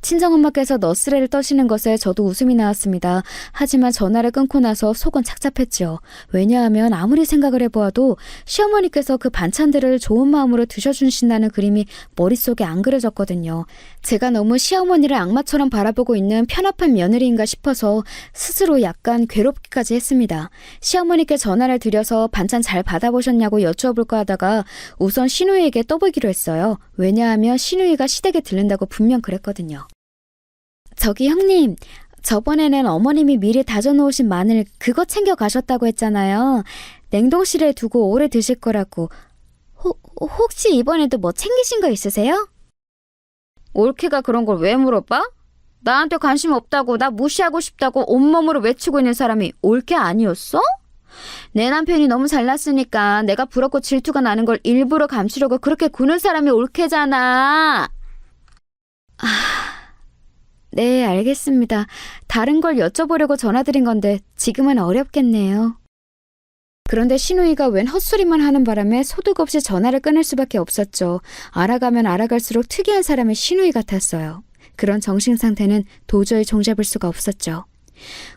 친정엄마께서 너스레를 떠시는 것에 저도 웃음이 나왔습니다. 하지만 전화를 끊고 나서 속은 착잡했죠. 왜냐하면 아무리 생각을 해보아도 시어머니께서 그 반찬들을 좋은 마음으로 드셔주신다는 그림이 머릿속에 안 그려졌거든요. 제가 너무 시어머니를 악마처럼 바라보고 있는 편협한 며느리인가 싶어서 스스로 약간 괴롭기까지 했습니다. 시어머니께 전화를 드려서 반찬 잘 받아보셨냐고 여쭈어볼까 하다가 우선 시누이에게 떠보기로 했어요. 왜냐하면 시누이가 시댁에 들른다고 분명 그랬거든요. 저기 형님, 저번에는 어머님이 미리 다져놓으신 마늘 그거 챙겨 가셨다고 했잖아요. 냉동실에 두고 오래 드실 거라고. 혹시 이번에도 뭐 챙기신 거 있으세요? 올케가 그런 걸 왜 물어봐? 나한테 관심 없다고 나 무시하고 싶다고 온몸으로 외치고 있는 사람이 올케 아니었어? 내 남편이 너무 잘났으니까 내가 부럽고 질투가 나는 걸 일부러 감추려고 그렇게 구는 사람이 올케잖아. 네, 알겠습니다. 다른 걸 여쭤보려고 전화드린 건데 지금은 어렵겠네요. 그런데 시누이가 웬 헛소리만 하는 바람에 소득 없이 전화를 끊을 수밖에 없었죠. 알아가면 알아갈수록 특이한 사람의 시누이 같았어요. 그런 정신 상태는 도저히 종잡을 수가 없었죠.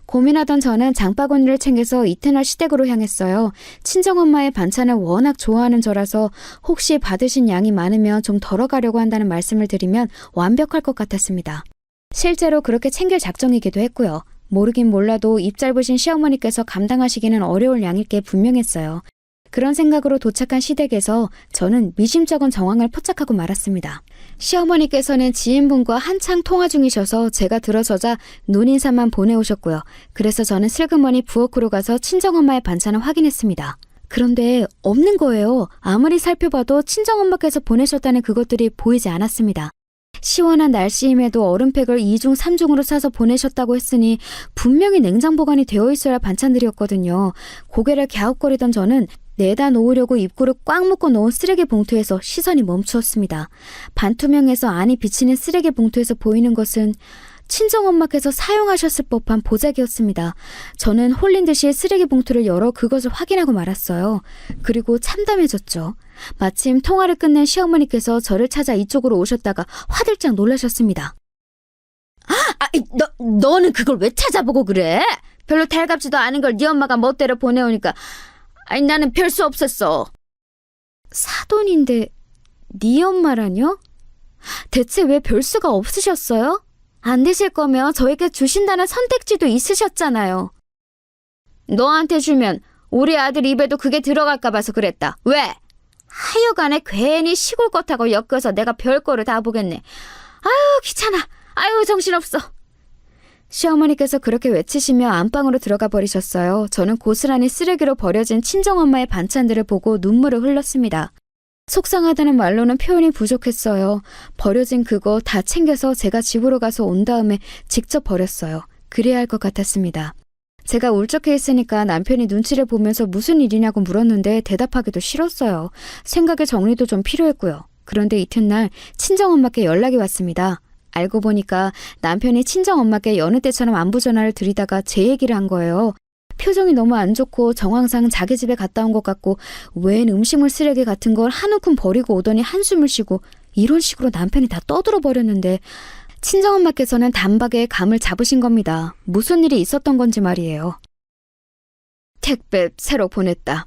고민하던 저는 장바구니를 챙겨서 이튿날 시댁으로 향했어요. 친정엄마의 반찬을 워낙 좋아하는 저라서 혹시 받으신 양이 많으면 좀 덜어가려고 한다는 말씀을 드리면 완벽할 것 같았습니다. 실제로 그렇게 챙길 작정이기도 했고요. 모르긴 몰라도 입 짧으신 시어머니께서 감당하시기는 어려울 양일 게 분명했어요. 그런 생각으로 도착한 시댁에서 저는 미심쩍은 정황을 포착하고 말았습니다. 시어머니께서는 지인분과 한창 통화 중이셔서 제가 들어서자 눈인사만 보내오셨고요. 그래서 저는 슬그머니 부엌으로 가서 친정엄마의 반찬을 확인했습니다. 그런데 없는 거예요. 아무리 살펴봐도 친정엄마께서 보내셨다는 그것들이 보이지 않았습니다. 시원한 날씨임에도 얼음팩을 2중 3중으로 싸서 보내셨다고 했으니 분명히 냉장 보관이 되어 있어야 할 반찬들이었거든요. 고개를 갸웃거리던 저는 내다 놓으려고 입구를 꽉 묶어 놓은 쓰레기 봉투에서 시선이 멈추었습니다. 반투명해서 안이 비치는 쓰레기 봉투에서 보이는 것은 친정엄마께서 사용하셨을 법한 보자기였습니다. 저는 홀린 듯이 쓰레기 봉투를 열어 그것을 확인하고 말았어요. 그리고 참담해졌죠. 마침 통화를 끝낸 시어머니께서 저를 찾아 이쪽으로 오셨다가 화들짝 놀라셨습니다. 너는 그걸 왜 찾아보고 그래? 별로 달갑지도 않은 걸 네 엄마가 멋대로 보내오니까 나는 별 수 없었어. 사돈인데 네 엄마라뇨? 대체 왜 별 수가 없으셨어요? 안 되실 거면 저에게 주신다는 선택지도 있으셨잖아요. 너한테 주면 우리 아들 입에도 그게 들어갈까 봐서 그랬다. 왜? 하여간에 괜히 시골 것하고 엮여서 내가 별거를 다 보겠네. 아유 귀찮아. 아유 정신없어. 시어머니께서 그렇게 외치시며 안방으로 들어가 버리셨어요. 저는 고스란히 쓰레기로 버려진 친정엄마의 반찬들을 보고 눈물을 흘렸습니다. 속상하다는 말로는 표현이 부족했어요. 버려진 그거 다 챙겨서 제가 집으로 가서 온 다음에 직접 버렸어요. 그래야 할 것 같았습니다. 제가 울적해 있으니까 남편이 눈치를 보면서 무슨 일이냐고 물었는데 대답하기도 싫었어요. 생각의 정리도 좀 필요했고요. 그런데 이튿날 친정엄마께 연락이 왔습니다. 알고 보니까 남편이 친정엄마께 여느 때처럼 안부 전화를 드리다가 제 얘기를 한 거예요. 표정이 너무 안 좋고 정황상 자기 집에 갔다 온 것 같고 웬 음식물 쓰레기 같은 걸 한 움큼 버리고 오더니 한숨을 쉬고 이런 식으로 남편이 다 떠들어 버렸는데 친정엄마께서는 단박에 감을 잡으신 겁니다. 무슨 일이 있었던 건지 말이에요. 택배 새로 보냈다.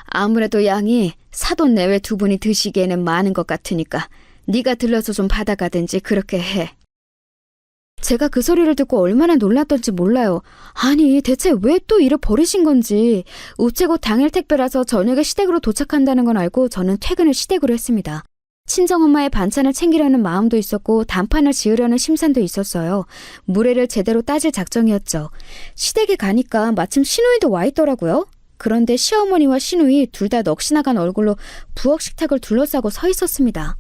아무래도 양이 사돈 내외 두 분이 드시기에는 많은 것 같으니까 네가 들러서 좀 받아가든지 그렇게 해. 제가 그 소리를 듣고 얼마나 놀랐던지 몰라요. 아니 대체 왜 또 이를 버리신 건지. 우체국 당일 택배라서 저녁에 시댁으로 도착한다는 건 알고 저는 퇴근을 시댁으로 했습니다. 친정엄마의 반찬을 챙기려는 마음도 있었고 단판을 지으려는 심산도 있었어요. 무례를 제대로 따질 작정이었죠. 시댁에 가니까 마침 시누이도 와 있더라고요. 그런데 시어머니와 시누이 둘 다 넋이 나간 얼굴로 부엌 식탁을 둘러싸고 서 있었습니다.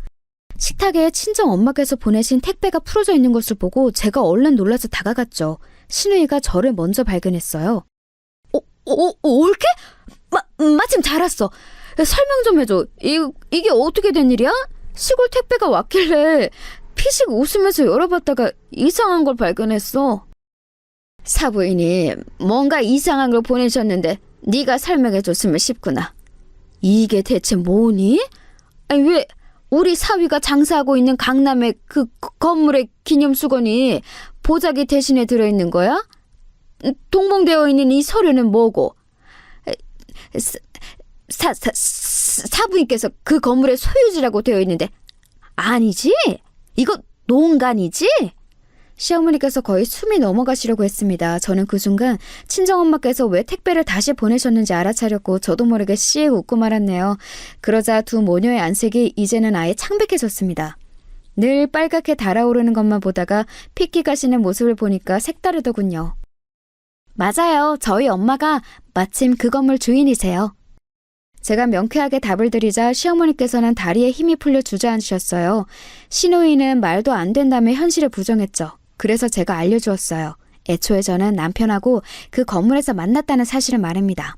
식탁에 친정엄마께서 보내신 택배가 풀어져 있는 것을 보고 제가 얼른 놀라서 다가갔죠. 시누이가 저를 먼저 발견했어요. 올케? 마침 잘 왔어. 설명 좀 해줘. 이게 어떻게 된 일이야? 시골 택배가 왔길래 피식 웃으면서 열어봤다가 이상한 걸 발견했어. 사부인이 뭔가 이상한 걸 보내셨는데 네가 설명해줬으면 싶구나. 이게 대체 뭐니? 아니 왜 우리 사위가 장사하고 있는 강남의 그 건물의 기념수건이 보자기 대신에 들어있는 거야? 동봉되어 있는 이 서류는 뭐고? 사부인께서 그 건물의 소유지라고 되어 있는데 아니지? 이거 농간이지? 시어머니께서 거의 숨이 넘어가시려고 했습니다. 저는 그 순간 친정엄마께서 왜 택배를 다시 보내셨는지 알아차렸고 저도 모르게 씩 웃고 말았네요. 그러자 두 모녀의 안색이 이제는 아예 창백해졌습니다. 늘 빨갛게 달아오르는 것만 보다가 핏기 가시는 모습을 보니까 색다르더군요. 맞아요. 저희 엄마가 마침 그 건물 주인이세요. 제가 명쾌하게 답을 드리자 시어머니께서는 다리에 힘이 풀려 주저앉으셨어요. 시누이는 말도 안 된다며 현실을 부정했죠. 그래서 제가 알려주었어요. 애초에 저는 남편하고 그 건물에서 만났다는 사실을 말합니다.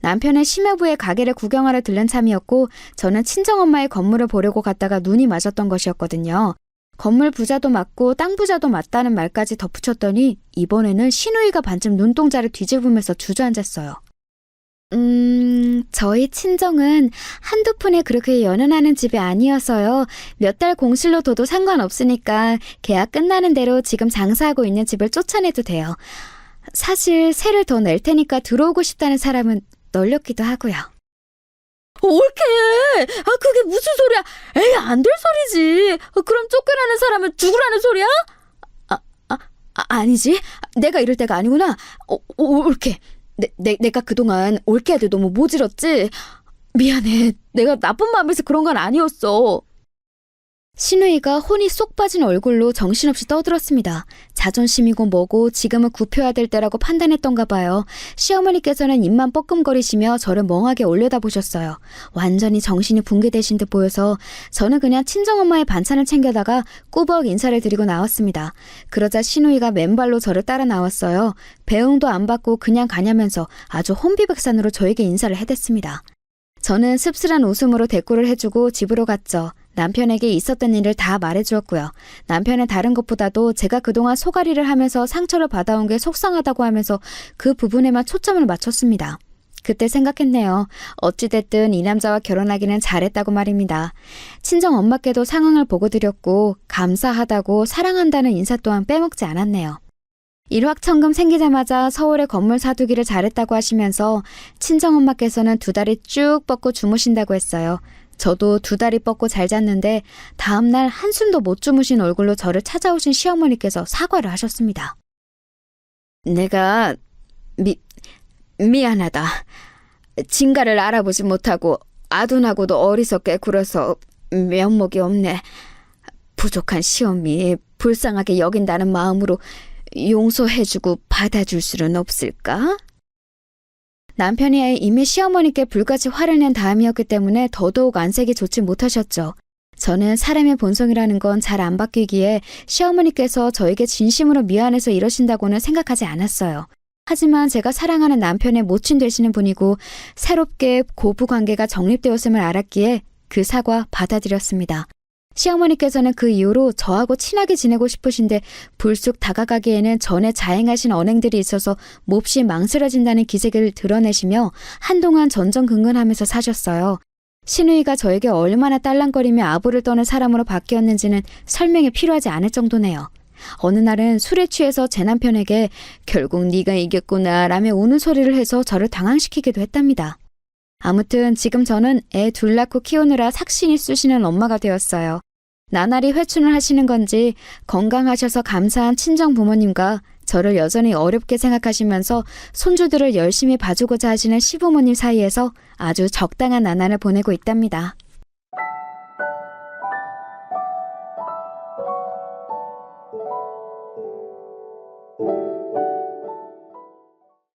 남편은 심여부의 가게를 구경하러 들른 참이었고 저는 친정엄마의 건물을 보려고 갔다가 눈이 맞았던 것이었거든요. 건물 부자도 맞고 땅 부자도 맞다는 말까지 덧붙였더니 이번에는 시누이가 반쯤 눈동자를 뒤집으면서 주저앉았어요. 저희 친정은 한두 푼에 그렇게 연연하는 집이 아니어서요. 몇 달 공실로 둬도 상관없으니까 계약 끝나는 대로 지금 장사하고 있는 집을 쫓아내도 돼요. 사실 세를 더 낼 테니까 들어오고 싶다는 사람은 널렸기도 하고요. 옳게! 그게 무슨 소리야? 에이, 안 될 소리지. 그럼 쫓겨나는 사람은 죽으라는 소리야? 아니지. 내가 이럴 때가 아니구나. 옳게. 내가 그동안 올케한테 너무 모질었지? 미안해. 내가 나쁜 마음에서 그런 건 아니었어. 신우이가 혼이 쏙 빠진 얼굴로 정신없이 떠들었습니다. 자존심이고 뭐고 지금은 굽혀야 될 때라고 판단했던가 봐요. 시어머니께서는 입만 뻐끔거리시며 저를 멍하게 올려다보셨어요. 완전히 정신이 붕괴되신 듯 보여서 저는 그냥 친정엄마의 반찬을 챙겨다가 꾸벅 인사를 드리고 나왔습니다. 그러자 신우이가 맨발로 저를 따라 나왔어요. 배웅도 안 받고 그냥 가냐면서 아주 혼비백산으로 저에게 인사를 해댔습니다. 저는 씁쓸한 웃음으로 대꾸를 해주고 집으로 갔죠. 남편에게 있었던 일을 다 말해주었고요. 남편은 다른 것보다도 제가 그동안 소가리를 하면서 상처를 받아온 게 속상하다고 하면서 그 부분에만 초점을 맞췄습니다. 그때 생각했네요. 어찌됐든 이 남자와 결혼하기는 잘했다고 말입니다. 친정 엄마께도 상황을 보고 드렸고 감사하다고 사랑한다는 인사 또한 빼먹지 않았네요. 일확천금 생기자마자 서울에 건물 사두기를 잘했다고 하시면서 친정엄마께서는 2다리 쭉 뻗고 주무신다고 했어요. 저도 2다리 뻗고 잘 잤는데 다음날 한숨도 못 주무신 얼굴로 저를 찾아오신 시어머니께서 사과를 하셨습니다. 내가 미안하다. 진가를 알아보지 못하고 아둔하고도 어리석게 굴어서 면목이 없네. 부족한 시엄이 불쌍하게 여긴다는 마음으로 용서해주고 받아줄 수는 없을까? 남편이 이미 시어머니께 불같이 화를 낸 다음이었기 때문에 더더욱 안색이 좋지 못하셨죠. 저는 사람의 본성이라는 건 잘 안 바뀌기에 시어머니께서 저에게 진심으로 미안해서 이러신다고는 생각하지 않았어요. 하지만 제가 사랑하는 남편의 모친 되시는 분이고 새롭게 고부관계가 정립되었음을 알았기에 그 사과 받아들였습니다. 시어머니께서는 그 이후로 저하고 친하게 지내고 싶으신데 불쑥 다가가기에는 전에 자행하신 언행들이 있어서 몹시 망설여진다는 기색을 드러내시며 한동안 전전긍긍하면서 사셨어요. 신우이가 저에게 얼마나 딸랑거리며 아부를 떠는 사람으로 바뀌었는지는 설명이 필요하지 않을 정도네요. 어느 날은 술에 취해서 제 남편에게 결국 네가 이겼구나 라며 우는 소리를 해서 저를 당황시키기도 했답니다. 아무튼 지금 저는 애 2 낳고 키우느라 삭신이 쑤시는 엄마가 되었어요. 나날이 회춘을 하시는 건지 건강하셔서 감사한 친정 부모님과 저를 여전히 어렵게 생각하시면서 손주들을 열심히 봐주고자 하시는 시부모님 사이에서 아주 적당한 나날을 보내고 있답니다.